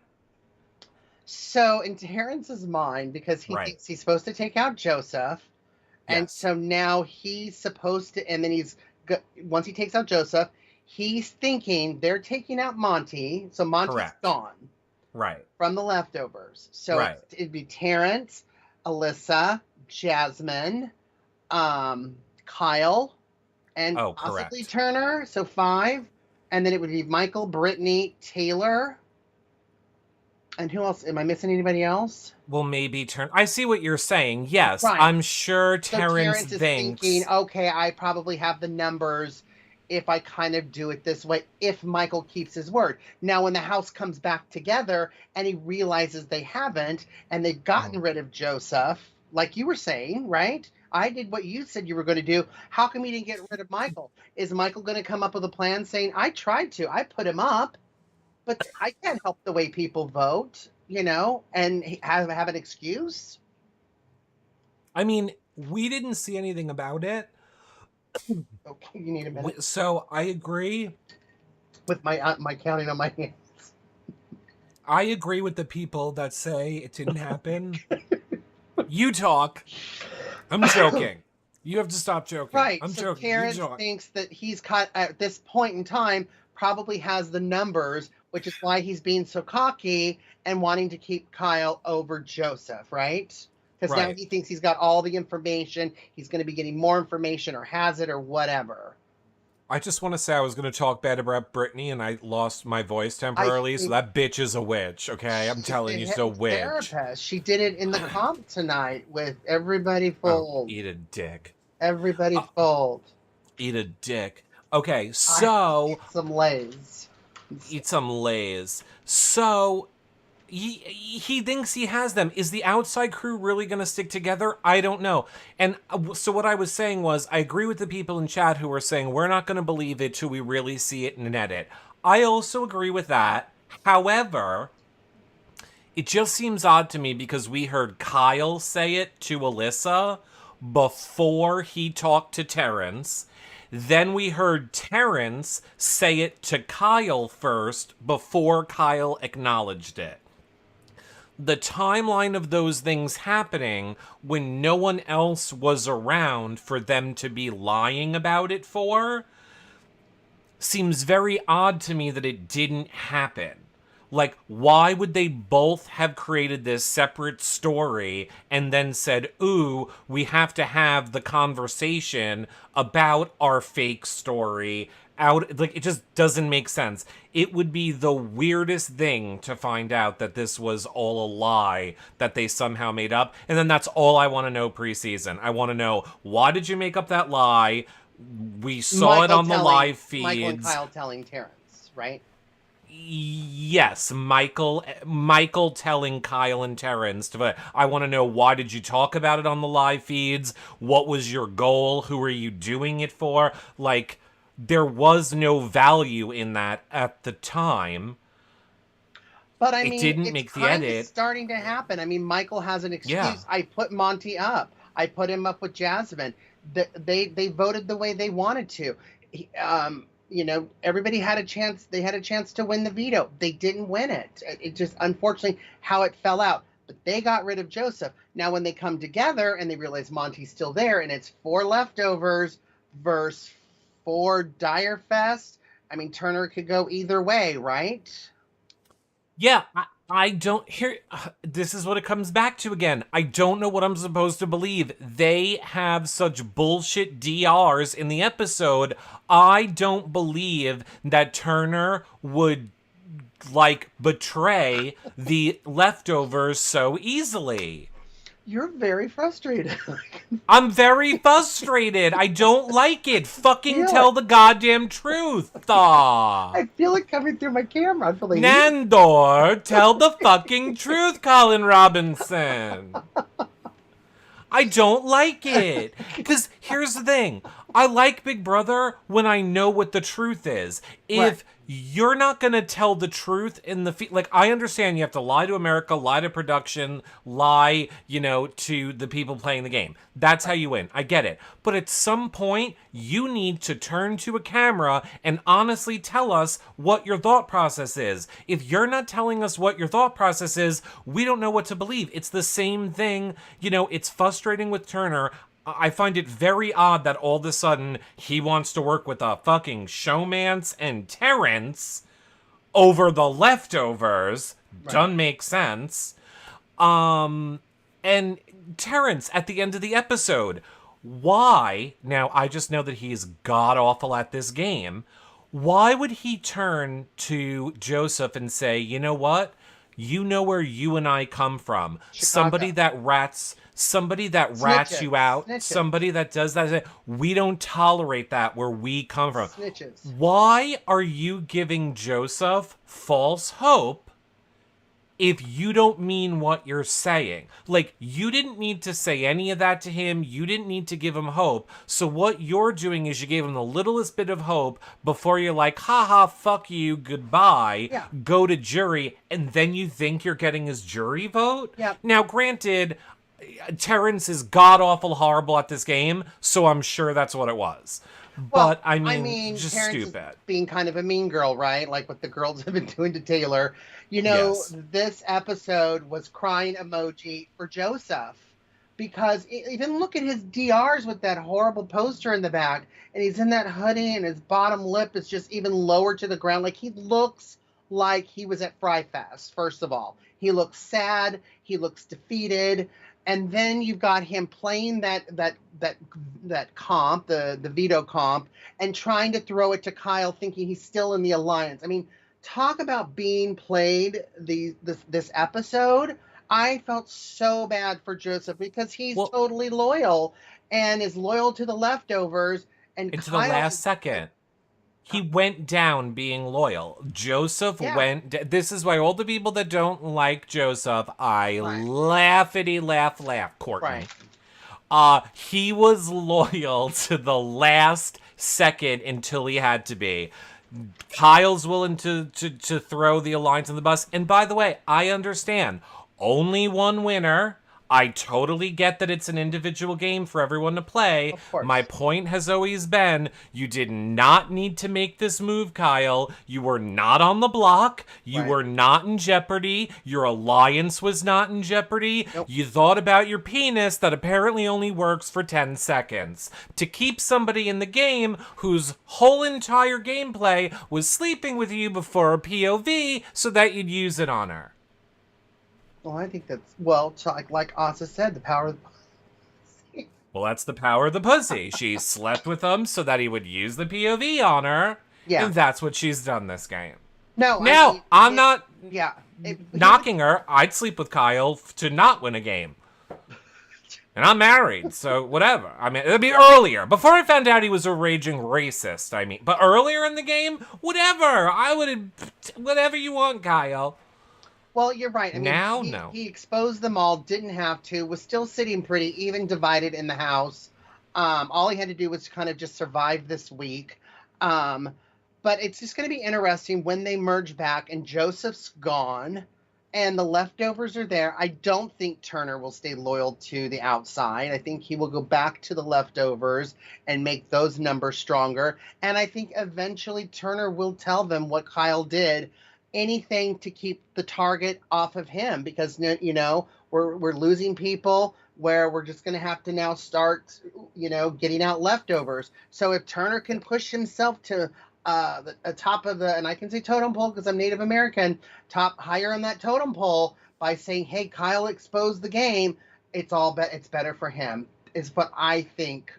So in Terrence's mind, because he thinks he's supposed to take out Joseph, and so now he's supposed to, and then once he takes out Joseph, he's thinking they're taking out Monty, so Monty's gone. Right. From the leftovers. So it'd be Terence, Alyssa, Jasmine, Kyle, and possibly Turner. So 5. And then it would be Michael, Brittany, Taylor. And who else? Am I missing anybody else? Well, maybe I see what you're saying. Yes, I'm sure Terence is thinks... thinking, okay, I probably have the numbers if I kind of do it this way, if Michael keeps his word. Now, when the house comes back together and he realizes they haven't, and they've gotten rid of Joseph, like you were saying, right? I did what you said you were going to do. How come you didn't get rid of Michael? Is Michael going to come up with a plan saying, I tried to, I put him up, but I can't help the way people vote, and have an excuse? I mean, we didn't see anything about it. Okay, you need a minute. So I agree with my counting on my hands. I agree with the people that say it didn't happen. You talk. I'm joking. You have to stop joking. Right. I'm So joking. You Terrence talk. thinks that he's caught at this point in time, probably has the numbers, which is why he's being so cocky and wanting to keep Kyle over Joseph, right? Because now Right. he thinks he's got all the information. He's going to be getting more information or has it or whatever. I just want to say I was going to talk bad about Brittany and I lost my voice I temporarily, so think that bitch is a witch, okay? I'm she's telling a you, she's a hypnotherapist. witch. She did it in the comp tonight with everybody Oh, fold. eat a dick. Everybody Uh, fold. eat a dick. Okay, I so some lays. eat some Lays. So he thinks he has them. Is the outside crew really going to stick together? I don't know. And so what I was saying was, I agree with the people in chat who were saying we're not going to believe it till we really see it in an edit. I also agree with that. However, it just seems odd to me because we heard Kyle say it to Alyssa before he talked to Terence. Then we heard Terence say it to Kyle first before Kyle acknowledged it. The timeline of those things happening when no one else was around for them to be lying about it for seems very odd to me that it didn't happen. Like, why would they both have created this separate story and then said, ooh, we have to have the conversation about our fake story out? Like, it just doesn't make sense. It would be the weirdest thing to find out that this was all a lie that they somehow made up. And then that's all I want to know preseason. I want to know, why did you make up that lie? We saw it on the live feeds. Michael and Kyle telling Terrence, right? Yes, Michael telling Kyle and Terence to, I want to know, why did you talk about it on the live feeds? What was your goal? Who are you doing it for? Like, there was no value in that at the time. But I It mean, didn't it's make the kind of edit. starting to happen. I mean, Michael has an excuse. Yeah. I put Monty up. I put him up with Jasmine. They voted the way they wanted to. You know, everybody had a chance. They had a chance to win the veto. They didn't win it. It just, unfortunately, how it fell out. But they got rid of Joseph. Now, when they come together and they realize Monty's still there, and it's 4 leftovers versus 4 Dire Fest. I mean, Turner could go either way, right? Yeah, I don't hear. This is what it comes back to again. I don't know what I'm supposed to believe. They have such bullshit DRs in the episode. I don't believe that Turner would, like, betray the leftovers so easily. You're very frustrated. I'm very frustrated. I don't like it. Fucking Feel tell it. the goddamn truth. I feel it coming through my camera. I feel like Nandor, tell the fucking truth, Colin Robinson. I don't like it. Because here's the thing. I like Big Brother when I know what the truth is. If Right. you're not going to tell the truth in the... like, I understand you have to lie to America, lie to production, lie, you know, to the people playing the game. That's how you win. I get it. But at some point, you need to turn to a camera and honestly tell us what your thought process is. If you're not telling us what your thought process is, we don't know what to believe. It's the same thing. You know, it's frustrating with Turner. I find it very odd that all of a sudden he wants to work with a fucking showmance and Terence over the leftovers. Right. Doesn't make sense. And Terence at the end of the episode. Why? Now, I just know that he's god-awful at this game. Why would he turn to Joseph and say, you know what? You know where you and I come from. Chicago. Somebody that rats Snitches. you out, Snitches. somebody that does that. We don't tolerate that where we come from. Snitches. Why are you giving Joseph false hope if you don't mean what you're saying? Like, you didn't need to say any of that to him. You didn't need to give him hope. So what you're doing is you gave him the littlest bit of hope before you're like, haha, fuck you, goodbye, Yeah. go to jury, and then you think you're getting his jury vote? Yeah. Now, granted, Terrence is god-awful horrible at this game, so I'm sure that's what it was. Well, But I I mean, mean, just Terence is stupid. being kind of a mean girl, right? Like what the girls have been doing to Taylor. Yes. This episode was crying emoji for Joseph because even look at his DRs with that horrible poster in the back, and he's in that hoodie, and his bottom lip is just even lower to the ground. Like he looks like he was at Fry Fest. First of all, he looks sad. He looks defeated. And then you've got him playing that comp, the veto comp, and trying to throw it to Kyle, thinking he's still in the alliance. I mean, talk about being played this episode. I felt so bad for Joseph because he's Well, totally loyal and is loyal to the leftovers, and into the Kyle last is second. uh, He went down being loyal. Joseph yeah, This is why all the people that don't like Joseph, I right, laugh, right. Courtney. He was loyal to the last second until he had to be. Kyle's willing to throw the alliance in the bus. And by the way, I understand. Only one winner. I totally get that it's an individual game for everyone to play. Of My course. point has always been you did not need to make this move, Kyle. You were not on the block. You Right. were not in jeopardy. Your alliance was not in jeopardy. Nope. You thought about your penis that apparently only works for 10 seconds. To keep somebody in the game whose whole entire gameplay was sleeping with you before a POV so that you'd use it on her. Well, I think that's well, like Asa said, the power of the Well, that's the power of the pussy. She slept with him so that he would use the POV on her, yeah. and that's what she's done this game. No, I Now, mean, I'm not yeah. knocking her. I'd sleep with Kyle to not win a game. And I'm married, so whatever. I mean, it'd be earlier. Before I found out he was a raging racist, I mean. But earlier in the game, whatever. I would... Whatever you want, Kyle. Well, you're right. I mean, Now, no. he exposed them all, didn't have to, was still sitting pretty, even divided in the house. All he had to do was kind of just survive this week. But it's just going to be interesting when they merge back and Joseph's gone and the leftovers are there. I don't think Turner will stay loyal to the outside. I think he will go back to the leftovers and make those numbers stronger. And I think eventually Turner will tell them what Kyle did, anything to keep the target off of him, because we're losing people where we're just going to have to now start getting out leftovers. So if Turner can push himself to the top of the, and I can say totem pole because I'm Native American, top higher on that totem pole by saying, hey, Kyle exposed the game, it's better for him, is what I think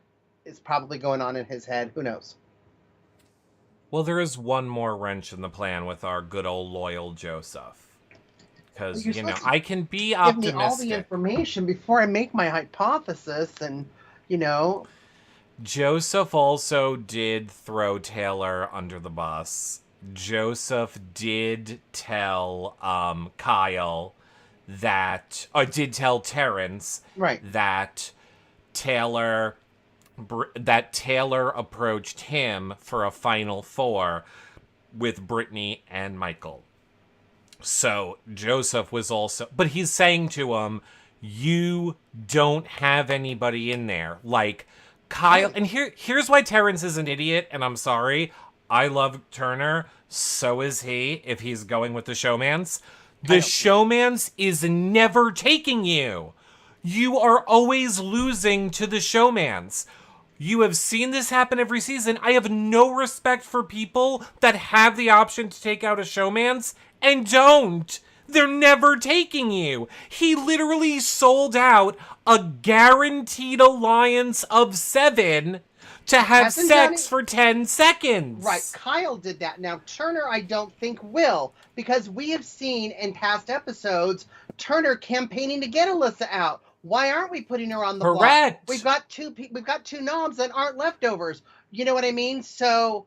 is probably going on in his head. Who knows? Well, there is one more wrench in the plan with our good old loyal Joseph. Because, You're supposed to I can be give me all the optimistic. information before I make my hypothesis, and Joseph also did throw Taylor under the bus. Joseph did tell Kyle did tell Terence right. that Taylor approached him for a Final Four with Brittany and Michael. So Joseph was also, but he's saying to him, you don't have anybody in there. Like Kyle, and here's why Terrence is an idiot, and I'm sorry. I love Turner. So is he, if he's going with the showmance. The showmance is never taking you. You are always losing to the showmance. You have seen this happen every season. I have no respect for people that have the option to take out a showmance and don't. They're never taking you. He literally sold out a guaranteed alliance of 7 to have sex for 10 seconds. Right. Kyle did that. Now, Turner, I don't think will, because we have seen in past episodes Turner campaigning to get Alyssa out. Why aren't we putting her on the Correct. block? We've got two noms that aren't leftovers. You know what I mean? So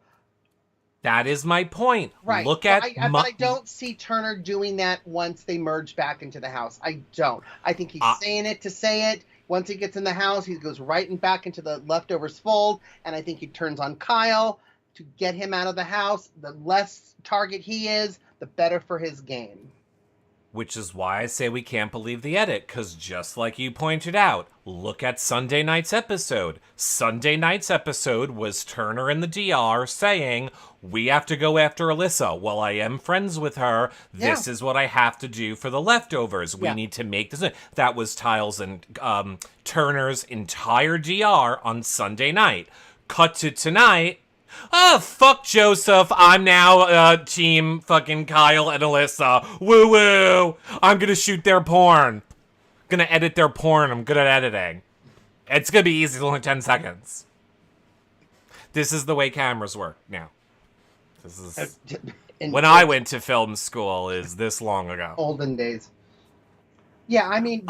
that is my point. right. Look so at but I don't see Turner doing that once they merge back into the house. I don't. I think he's saying it to say it. Once he gets in the house, he goes right and back into the leftovers fold, and I think he turns on Kyle to get him out of the house. The less target he is, the better for his game. Which is why I say we can't believe the edit, because just like you pointed out, look at Sunday night's episode. Sunday night's episode was Turner in the DR saying, we have to go after Alyssa. While I am friends with her, this is what I have to do for the leftovers. We need to make this. That was Tiles and Turner's entire DR on Sunday night. Cut to tonight. Oh, fuck Joseph. I'm now team fucking Kyle and Alyssa. Woo woo. I'm gonna shoot their porn. Gonna edit their porn. I'm good at editing. It's gonna be easy. It's only 10 seconds. This is the way cameras work now. This is when I went to film school is this long ago. Olden days. Yeah, I mean,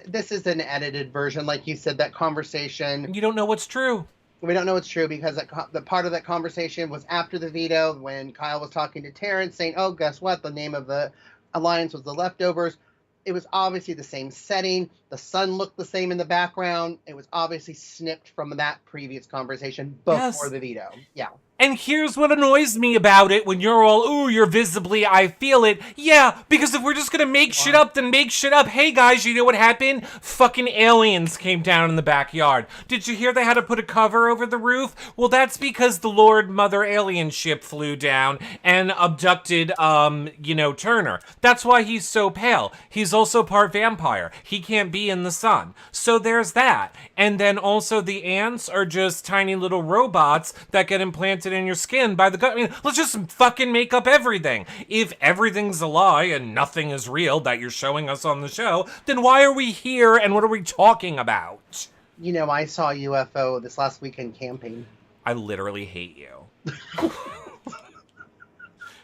this is an edited version. Like you said, that conversation. You don't know what's true. We don't know it's true because the part of that conversation was after the veto when Kyle was talking to Terence saying, oh, guess what? The name of the alliance was the Leftovers. It was obviously the same setting. The sun looked the same in the background. It was obviously snipped from that previous conversation before the veto. Yeah. And here's what annoys me about it when you're all, ooh, you're visibly, I feel it. Yeah, because if we're just gonna make shit up, then make shit up. Hey guys, you know what happened? Fucking aliens came down in the backyard. Did you hear they had to put a cover over the roof? Well, that's because the Lord Mother alien ship flew down and abducted, Turner. That's why he's so pale. He's also part vampire. He can't be in the sun. So there's that. And then also the ants are just tiny little robots that get implanted in your skin by the gut. I mean, let's just fucking make up everything. If everything's a lie and nothing is real that you're showing us on the show, then why are we here and what are we talking about? You know, I saw a UFO this last weekend camping. I literally hate you.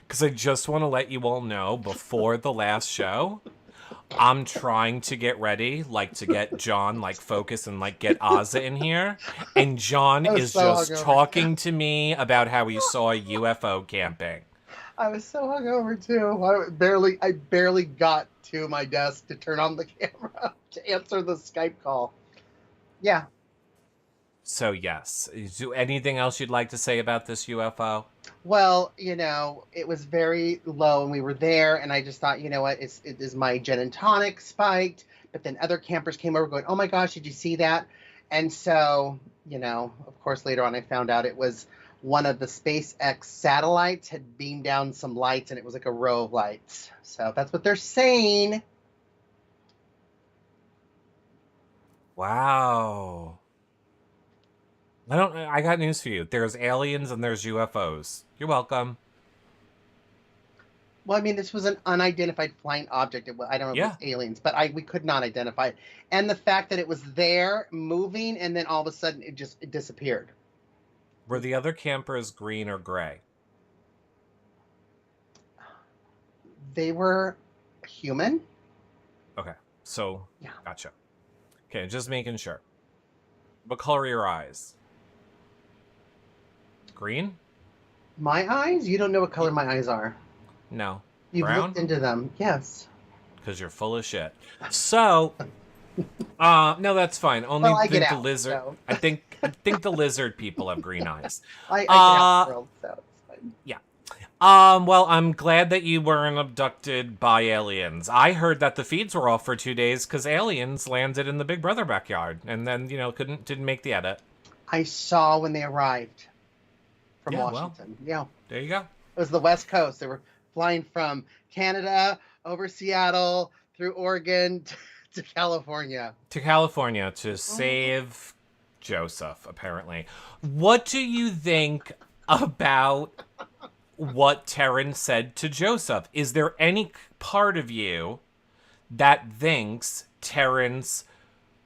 Because I just want to let you all know, before the last show, I'm trying to get ready, to get John, focus and, get Ozza in here. And John is so just talking to me about how he saw a UFO camping. I was so hungover, too. I barely got to my desk to turn on the camera to answer the Skype call. Yeah. So, yes. Is there anything else you'd like to say about this UFO? Well, it was very low and we were there and I just thought, you know what, it is my gin and tonic spiked. But then other campers came over going, oh my gosh, did you see that? And so, of course, later on I found out it was one of the SpaceX satellites had beamed down some lights and it was like a row of lights. So that's what they're saying. Wow. I got news for you. There's aliens and there's UFOs. You're welcome. Well, I mean, this was an unidentified flying object. I don't know if it was aliens, but we could not identify it. And the fact that it was there, moving, and then all of a sudden it disappeared. Were the other campers green or gray? They were human. Okay, so, gotcha. Okay, just making sure. What color are your eyes? Green? My eyes? You don't know what color my eyes are. No. You've Brown? looked into them. Yes. Because you're full of shit. So, no, that's fine. Only I get the out, lizard. so. I think the lizard people have green eyes. I get out the world, so it's fine. Yeah. Well, I'm glad that you weren't abducted by aliens. I heard that the feeds were off for 2 days because aliens landed in the Big Brother backyard and then, didn't make the edit. I saw when they arrived from Washington. Well, there you go. It was the West Coast. They were flying from Canada over Seattle through Oregon to California. To California to save Joseph, apparently. What do you think about what Terence said to Joseph? Is there any part of you that thinks Terence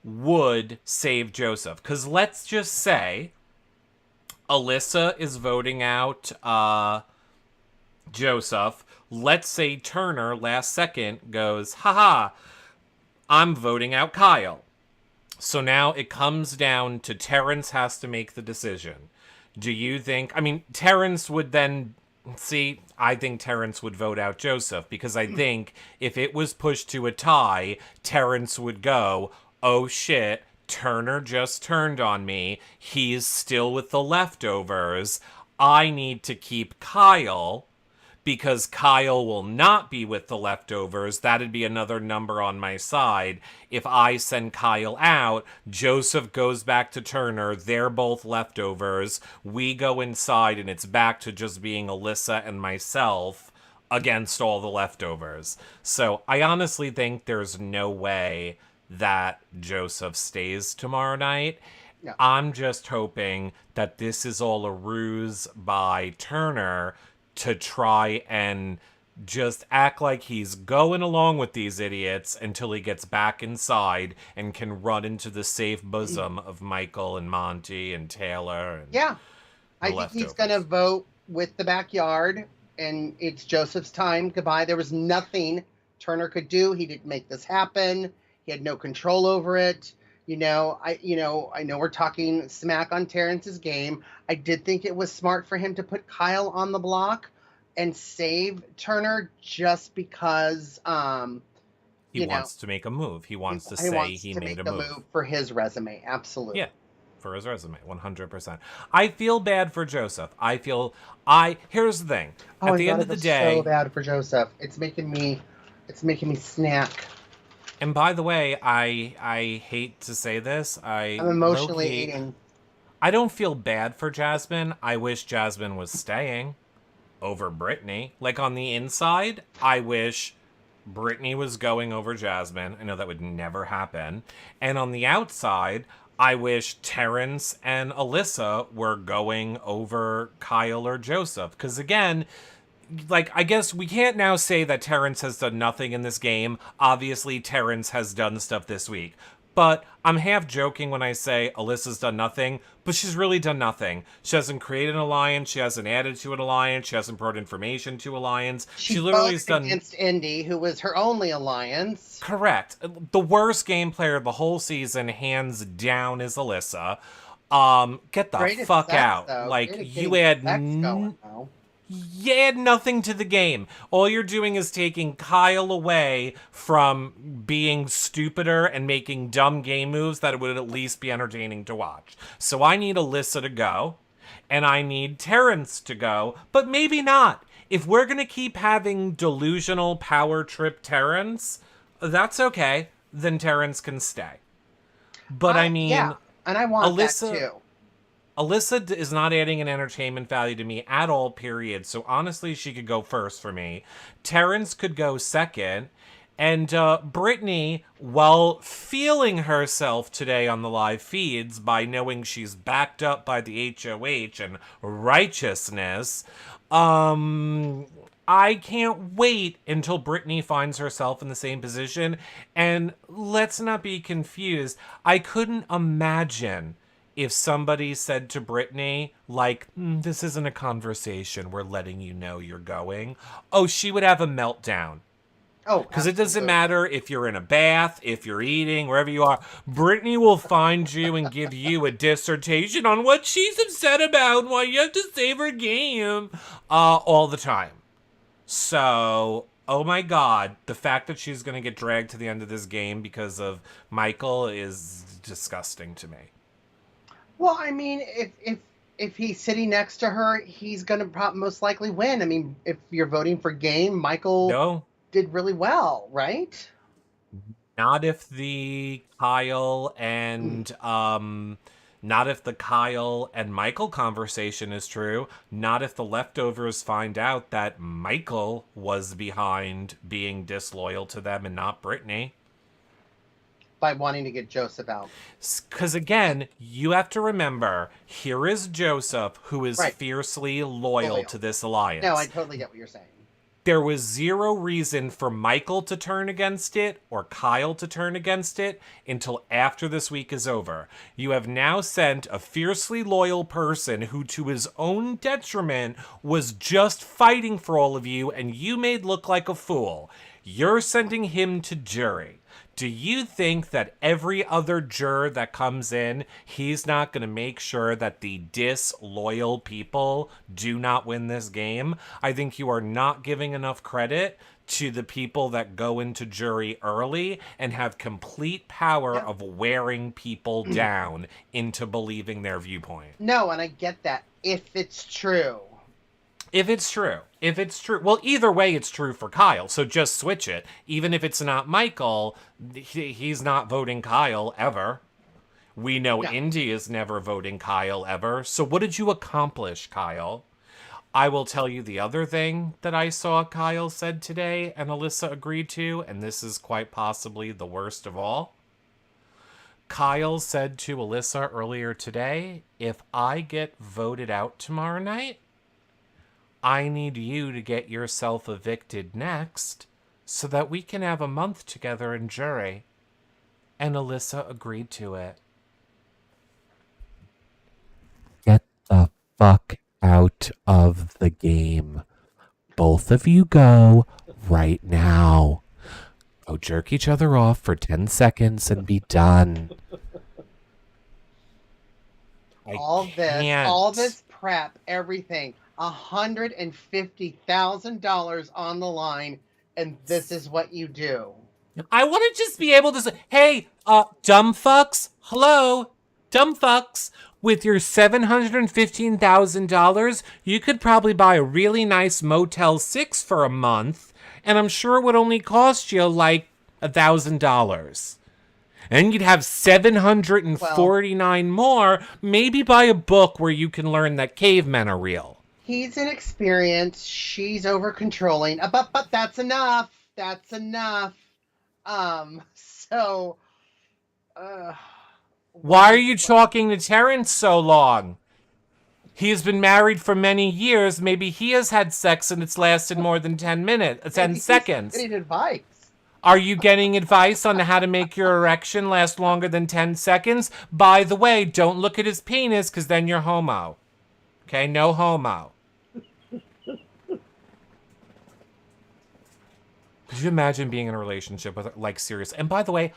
would save Joseph? Because let's just say Alyssa is voting out Joseph. Let's say Turner last second goes, haha, I'm voting out Kyle. So now it comes down to Terence has to make the decision. Do you think, Terence would then, I think Terence would vote out Joseph because I think if it was pushed to a tie, Terence would go, oh shit, Turner just turned on me. He's still with the leftovers. I need to keep Kyle because Kyle will not be with the leftovers. That'd be another number on my side. If I send Kyle out, Joseph goes back to Turner. They're both leftovers. We go inside, and it's back to just being Alyssa and myself against all the leftovers. So I honestly think there's no way that Joseph stays tomorrow night. Yeah. I'm just hoping that this is all a ruse by Turner to try and just act like he's going along with these idiots until he gets back inside and can run into the safe bosom of Michael and Monty and Taylor and Yeah. I the think he's leftovers. going to vote with the backyard, and it's Joseph's time. Goodbye. There was nothing Turner could do. He didn't make this happen. He had no control over it. I know we're talking smack on Terrence's game. I did think it was smart for him to put Kyle on the block and save Turner just because He wants to make a move. He wants to say wants he to made make a move. for his resume. Absolutely. Yeah, for his resume, 100%. I feel bad for Joseph. Here's the thing. At the end of the day, so bad for Joseph. It's making me snack. and by the way, I hate to say this, I'm emotionally eating. I don't feel bad for Jasmine. I wish Jasmine was staying over Brittany. Like, on the inside, I wish Brittany was going over Jasmine. I know that would never happen. And on the outside, I wish Terence and Alyssa were going over Kyle or Joseph. Because again, like, I guess we can't now say that Terence has done nothing in this game. Obviously, Terence has done stuff this week. But I'm half joking when I say Alyssa's done nothing, but she's really done nothing. She hasn't created an alliance. She hasn't added to an alliance. She hasn't brought information to alliance. She literally has done against Indy, who was her only alliance. Correct. The worst game player of the whole season, hands down, is Alyssa. Get the fuck out. Though. Like, you add nothing to the game. All you're doing is taking Kyle away from being stupider and making dumb game moves that would at least be entertaining to watch. So I need Alyssa to go, and I need Terence to go, but maybe not. If we're going to keep having delusional power trip Terence, that's okay. Then Terence can stay. But I mean, yeah, and I want Alyssa, that too. Alyssa is not adding an entertainment value to me at all, period. So honestly, she could go first for me. Terence could go second. And Brittany, while feeling herself today on the live feeds by knowing she's backed up by the HOH and righteousness, I can't wait until Brittany finds herself in the same position. And let's not be confused. I couldn't imagine if somebody said to Brittany, like, this isn't a conversation, we're letting you know you're going. Oh, she would have a meltdown. Oh, because it doesn't matter if you're in a bath, if you're eating, wherever you are. Brittany will find you and give you a dissertation on what she's upset about and why you have to save her game all the time. So, oh my God, the fact that she's going to get dragged to the end of this game because of Michael is disgusting to me. Well, I mean, if he's sitting next to her, he's going to most likely win. I mean, if you're voting for game, Michael did really well, right? Not if the Kyle and not if the Kyle and Michael conversation is true. Not if the leftovers find out that Michael was behind being disloyal to them and not Brittany. By wanting to get Joseph out. Because again, you have to remember, here is Joseph, who is fiercely loyal to this alliance. No, I totally get what you're saying. There was zero reason for Michael to turn against it or Kyle to turn against it until after this week is over. You have now sent a fiercely loyal person who, to his own detriment, was just fighting for all of you, and you made look like a fool. You're sending him to jury. Do you think that every other juror that comes in, he's not going to make sure that the disloyal people do not win this game? I think you are not giving enough credit to the people that go into jury early and have complete power of wearing people down into believing their viewpoint. No, and I get that if it's true. If it's true. If it's true. Well, either way, it's true for Kyle. So just switch it. Even if it's not Michael, he's not voting Kyle ever. We know No. Indy is never voting Kyle ever. So what did you accomplish, Kyle? I will tell you the other thing that I saw Kyle said today and Alyssa agreed to, and this is quite possibly the worst of all. Kyle said to Alyssa earlier today, if I get voted out tomorrow night, I need you to get yourself evicted next so that we can have a month together in jury. And Alyssa agreed to it. Get the fuck out of the game. Both of you go right now. Go jerk each other off for 10 seconds and be done. I can't. All this prep, everything, $150,000 on the line, and this is what you do. I want to just be able to say, hey, dumb fucks, hello, dumb fucks. With your $715,000, you could probably buy a really nice Motel 6 for a month, and I'm sure it would only cost you like $1,000. And you'd have 749 more. Maybe buy a book where you can learn that cavemen are real. He's inexperienced. She's over controlling. But that's enough. That's enough. So, why are you talking to Terence so long? He has been married for many years. Maybe he has had sex and it's lasted more than 10 minutes, 10 seconds. Getting advice. Are you getting advice on how to make your erection last longer than 10 seconds? By the way, don't look at his penis because then you're homo. Okay, no homo. Could you imagine being in a relationship with, like, serious? And by the way,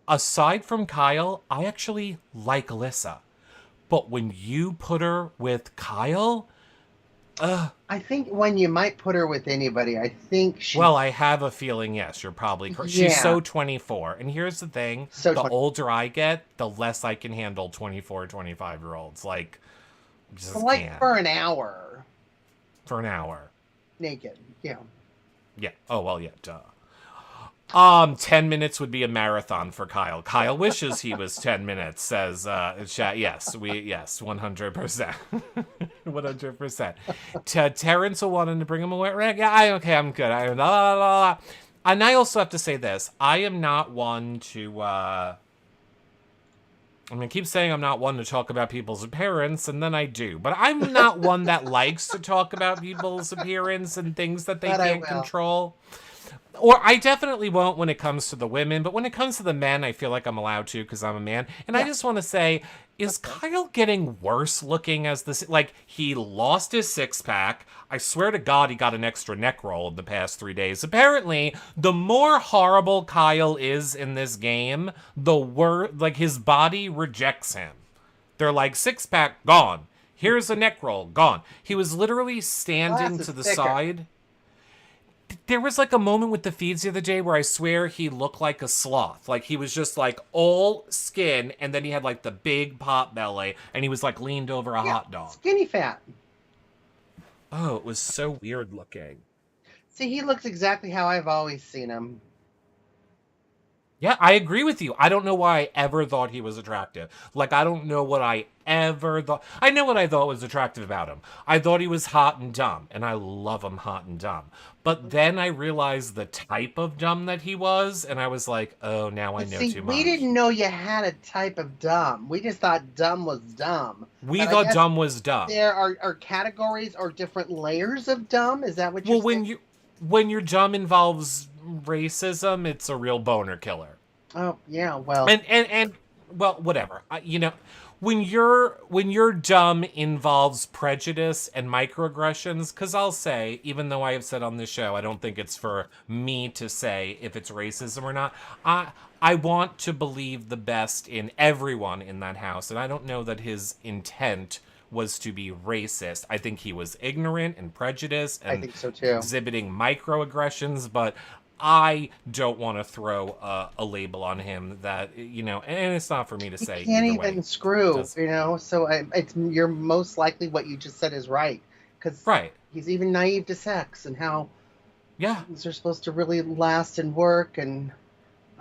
aside from Kyle, I actually like Alyssa. But when you put her with Kyle, I think when you might put her with anybody, I think she... Well, I have a feeling, yes, you're probably correct. Yeah. She's so 24. And here's the thing. So the 20. older I get, the less I can handle 24, 25-year-olds. Like, just like can't. for an hour. For an hour. Naked, yeah. Yeah. Oh, well, yeah, duh. 10 minutes would be a marathon for Kyle. Kyle wishes he was 10 minutes, says chat. Yes, 100%. 100%. Terence wanted to bring him a wet rag. Yeah, I'm good. And I also have to say this. I am not one to I'm going to keep saying I'm not one to talk about people's appearance, and then I do. But I'm not one that likes to talk about people's appearance and things that they can't control. Or I definitely won't when it comes to the women, but when it comes to the men, I feel like I'm allowed to because I'm a man. And I just want to say, is Kyle getting worse looking as this? Like, he lost his six-pack. I swear to God he got an extra neck roll in the past 3 days. Apparently, the more horrible Kyle is in this game, the worse, like, his body rejects him. They're like, six-pack, gone. Here's a neck roll, gone. He was literally standing to the side. There was like a moment with the feeds the other day where I swear he looked like a sloth. Like he was just like all skin and then he had like the big pot belly and he was like leaned over a hot dog. Skinny fat. Oh, it was so weird looking. See, he looks exactly how I've always seen him. Yeah, I agree with you. I don't know why I ever thought he was attractive. Like, I don't know what I ever thought. I know what I thought was attractive about him. I thought he was hot and dumb, and I love him hot and dumb. But then I realized the type of dumb that he was, and I was like, oh, now I know too much. We didn't know you had a type of dumb. We just thought dumb was dumb. We thought dumb was dumb. There are categories or different layers of dumb? Is that what you're saying? Well, when your dumb involves racism, it's a real boner killer. Oh, yeah, well. And well, whatever. When your dumb involves prejudice and microaggressions, because I'll say, even though I have said on this show, I don't think it's for me to say if it's racism or not. I want to believe the best in everyone in that house, and I don't know that his intent was to be racist. I think he was ignorant and prejudiced and I think so too. Exhibiting microaggressions, but I don't want to throw a label on him that, and it's not for me to say. You can't even screw, so you're most likely what you just said is right. because Right. he's even naive to sex and how Yeah. things are supposed to really last and work. And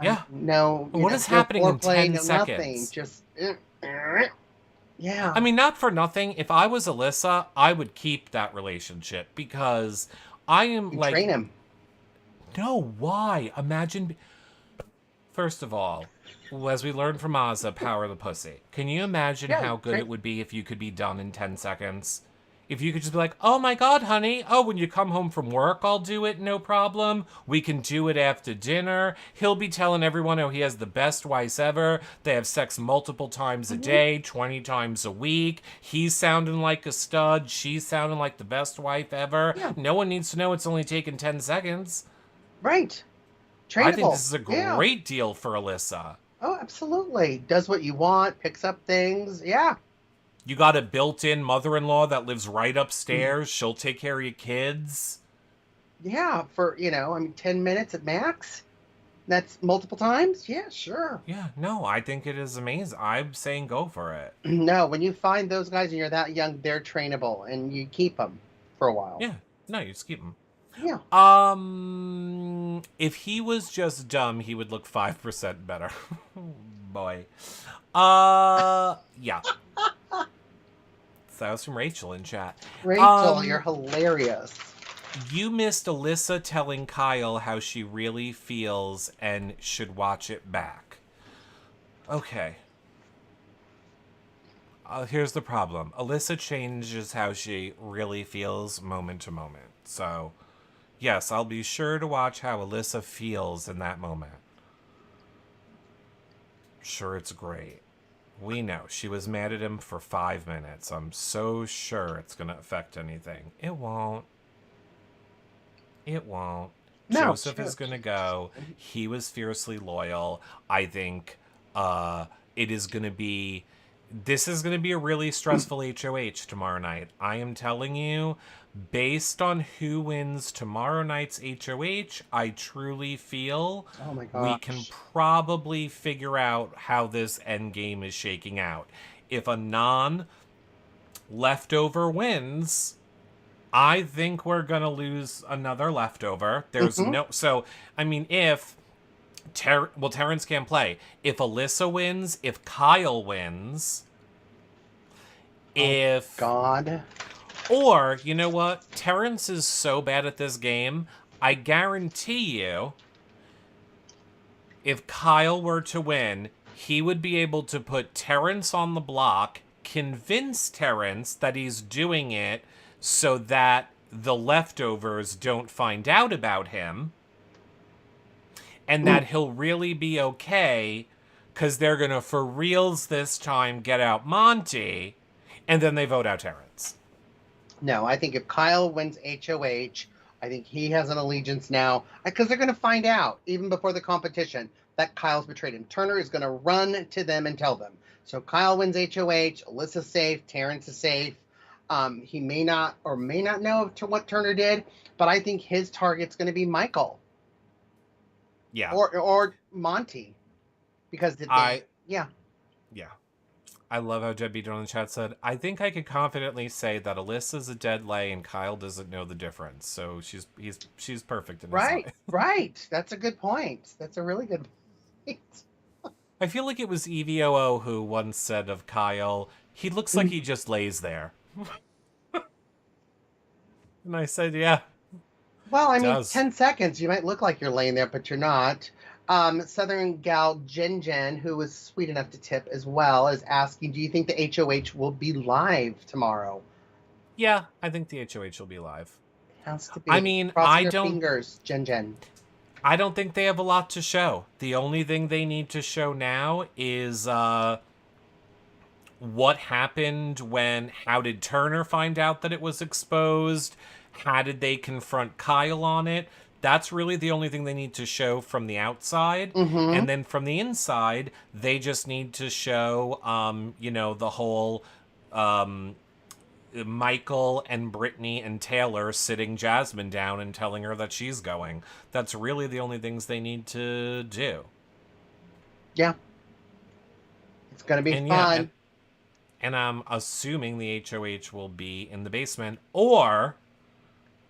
Yeah. no, What is no happening in foreplay, 10 no nothing. seconds? Just, yeah. I mean, not for nothing. If I was Alyssa, I would keep that relationship because I am You like, train him. no, why? Imagine. First of all, as we learned from Ozza, power of the pussy. Can you imagine Yeah, how good train. it would be if you could be done in 10 seconds? If you could just be like, oh my god, honey, oh, when you come home from work, I'll do it, no problem. We can do it after dinner. He'll be telling everyone how he has the best wife ever. They have sex multiple times a Mhm. day, 20 times a week. He's sounding like a stud. She's sounding like the best wife ever. Yeah, No one needs to know it's only taken 10 seconds. right. I think Trainable. this is a Yeah. great deal for Alyssa. Oh, absolutely. Does what you want, picks up things. Yeah. You got a built-in mother-in-law that lives right upstairs. She'll take care of your kids. Yeah, for, 10 minutes at max. That's multiple times? Yeah, sure. Yeah, no, I think it is amazing. I'm saying go for it. No, when you find those guys and you're that young, they're trainable and you keep them for a while. Yeah, no, you just keep him. Yeah. If he was just dumb, he would look 5% better. Boy. Yeah. So that was from Rachel in chat. Rachel, you're hilarious. You missed Alyssa telling Kyle how she really feels and should watch it back. Okay. Here's the problem. Alyssa changes how she really feels moment to moment. So, yes, I'll be sure to watch how Alyssa feels in that moment. Sure, it's great. We know. She was mad at him for 5 minutes. I'm so sure it's going to affect anything. It won't. It won't. No, Joseph sure. is going to go. He was fiercely loyal. I think it is going to be... This is going to be a really stressful HOH tomorrow night. I am telling you, based on who wins tomorrow night's HOH, I truly feel Oh my we can gosh. probably figure out how this end game is shaking out. If a non-leftover wins, I think we're going to lose another leftover. There's Hmm. no... So, I mean, if... Terence can't play. If Alyssa wins, if Kyle wins, Oh if... God. Or, you know what? Terence is so bad at this game, I guarantee you, if Kyle were to win, he would be able to put Terence on the block, convince Terence that he's doing it so that the leftovers don't find out about him, and that he'll really be okay because they're going to, for reals this time, get out Monty, and then they vote out Terence. No, I think if Kyle wins HOH, I think he has an allegiance now because they're going to find out even before the competition that Kyle's betrayed him. Turner is going to run to them and tell them. So Kyle wins HOH, Alyssa's safe, Terence is safe. He may not or may not know to what Turner did, but I think his target's going to be Michael. Yeah. Or Monty, because yeah. Yeah. I love how Jed Beater on the chat said, I think I could confidently say that Alyssa's a dead lay and Kyle doesn't know the difference. So she's perfect in his Right, eye. right. That's a good point. That's a really good point. I feel like it was EVOO who once said of Kyle, he looks like he just lays there. And I said, yeah. Well, I mean, Does. 10 seconds, you might look like you're laying there, but you're not. Southern gal Jen Jen, who was sweet enough to tip as well, is asking, do you think the HOH will be live tomorrow? Yeah, I think the HOH will be live. Has to be. I mean, Cross your fingers, Jen Jen. I don't think they have a lot to show. The only thing they need to show now is what happened how did Turner find out that it was exposed? How did they confront Kyle on it? That's really the only thing they need to show from the outside. Mm-hmm. And then from the inside, they just need to show, the whole Michael and Brittany and Taylor sitting Jasmine down and telling her that she's going. That's really the only things they need to do. Yeah. It's going to be fun. And I'm assuming the HOH will be in the basement, or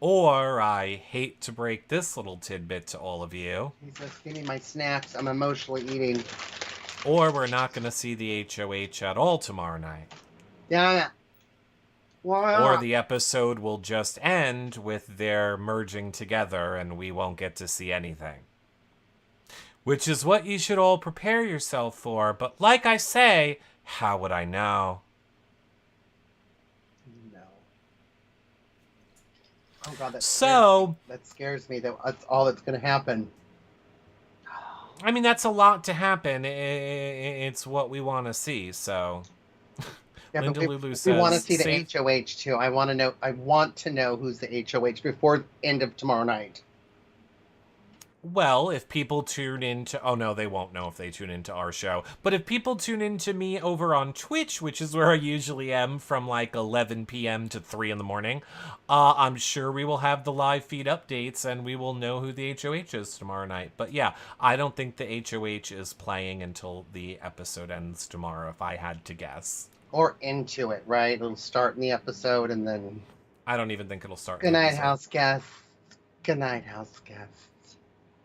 I hate to break this little tidbit to all of you, Jesus, give me my snacks. I'm emotionally eating. or we're not going to see the HOH at all tomorrow night. Yeah. Or Wow. the episode will just end with their merging together and we won't get to see anything. Which is what you should all prepare yourself for. But like I say, how would I know? No. Oh God, So, that scares me. That's all that's going to happen. I mean, that's a lot to happen. It's what we want to see. So, Yeah, but Linda Lulu we want to says, see the save. HOH too. I want to know. I want to know who's the HOH before end of tomorrow night. Well, if people tune into, oh no, they won't know if they tune into our show. But if people tune into me over on Twitch, which is where I usually am from like 11 p.m. to 3 in the morning, I'm sure we will have the live feed updates and we will know who the HOH is tomorrow night. But yeah, I don't think the HOH is playing until the episode ends tomorrow, if I had to guess. Or into it, right? It'll start in the episode and then. I don't even think it'll start in Good the night, episode. house guests. Good night, house guests.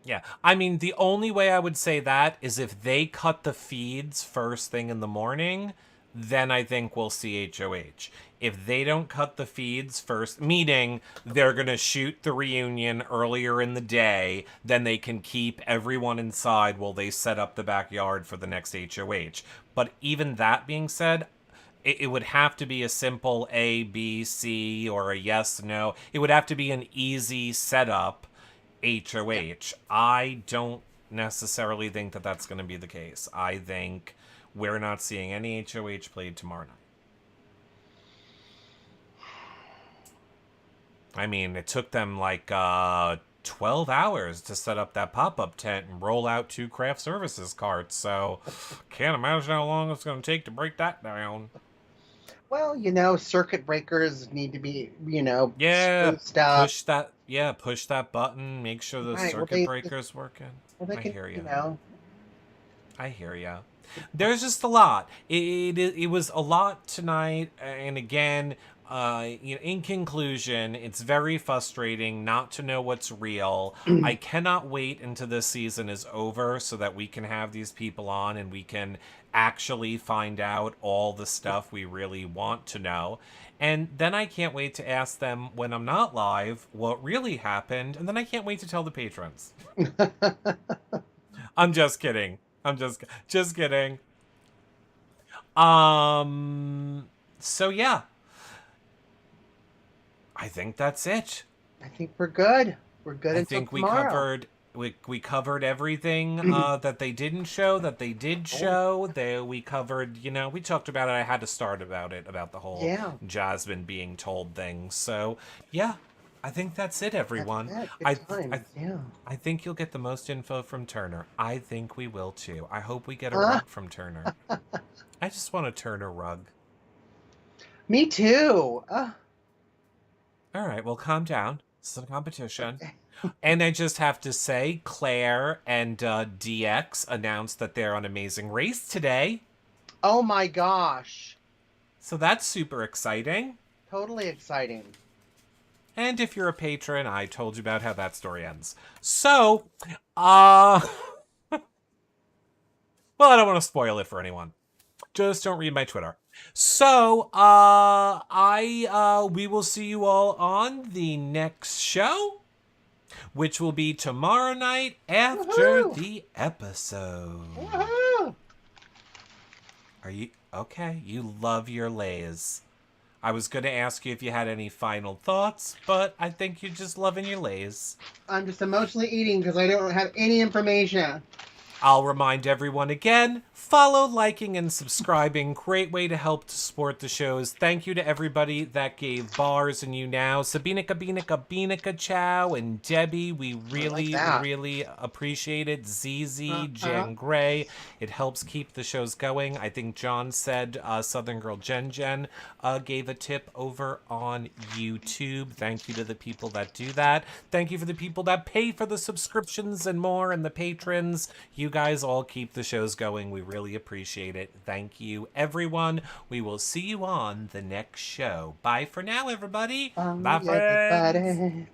Yeah, I mean, the only way I would say that is if they cut the feeds first thing in the morning, then I think we'll see HOH. If they don't cut the feeds first, meaning they're going to shoot the reunion earlier in the day, then they can keep everyone inside while they set up the backyard for the next HOH. But even that being said, it would have to be a simple A, B, C, or a yes, no. It would have to be an easy setup HOH. I don't necessarily think that that's going to be the case. I think we're not seeing any HOH played tomorrow night. I mean, it took them like 12 hours to set up that pop-up tent and roll out 2 craft services carts, so can't imagine how long it's going to take to break that down. Well, circuit breakers need to be, Yeah, spruced up. push that button, make sure the Right, circuit breaker's working. They I can, hear you. I hear ya. There's just a lot. It was a lot tonight, and again, in conclusion, it's very frustrating not to know what's real. I cannot wait until this season is over so that we can have these people on and we can actually find out all the stuff we really want to know. And then I can't wait to ask them when I'm not live what really happened, and then I can't wait to tell the patrons. I'm just kidding. I'm just kidding. So yeah. I think that's it. I think we're good. We're good I until think tomorrow. we covered everything that they didn't show, that they did show. We covered, we talked about it. I had to start about the whole Jasmine being told thing. So, yeah, I think that's it, everyone. That's it. Good times. Yeah. I think you'll get the most info from Turner. I think we will too. I hope we get a rug from Turner. I just want a Turner rug. Me too. All right, well, calm down. This is a competition. And I just have to say, Claire and DX announced that they're on Amazing Race today. Oh my gosh. So that's super exciting. Totally exciting. And if you're a patron, I told you about how that story ends. So, well, I don't want to spoil it for anyone. Just don't read my Twitter. So, we will see you all on the next show, which will be tomorrow night after the episode. Woohoo! Are you okay? You love your lays. I was going to ask you if you had any final thoughts, but I think you're just loving your lays. I'm just emotionally eating because I don't have any information. I'll remind everyone again, follow, liking, and subscribing. Great way to help to support the shows. Thank you to everybody that gave bars and you now. Sabinica, Chow, and Debbie. We really appreciate it. ZZ, Jen Gray. It helps keep the shows going. I think John said Southern Girl Jen gave a tip over on YouTube. Thank you to the people that do that. Thank you for the people that pay for the subscriptions and more and the patrons. You you guys all keep the shows going. We really appreciate it. Thank you, everyone. We will see you on the next show. Bye for now, everybody. Bye, friends. Everybody.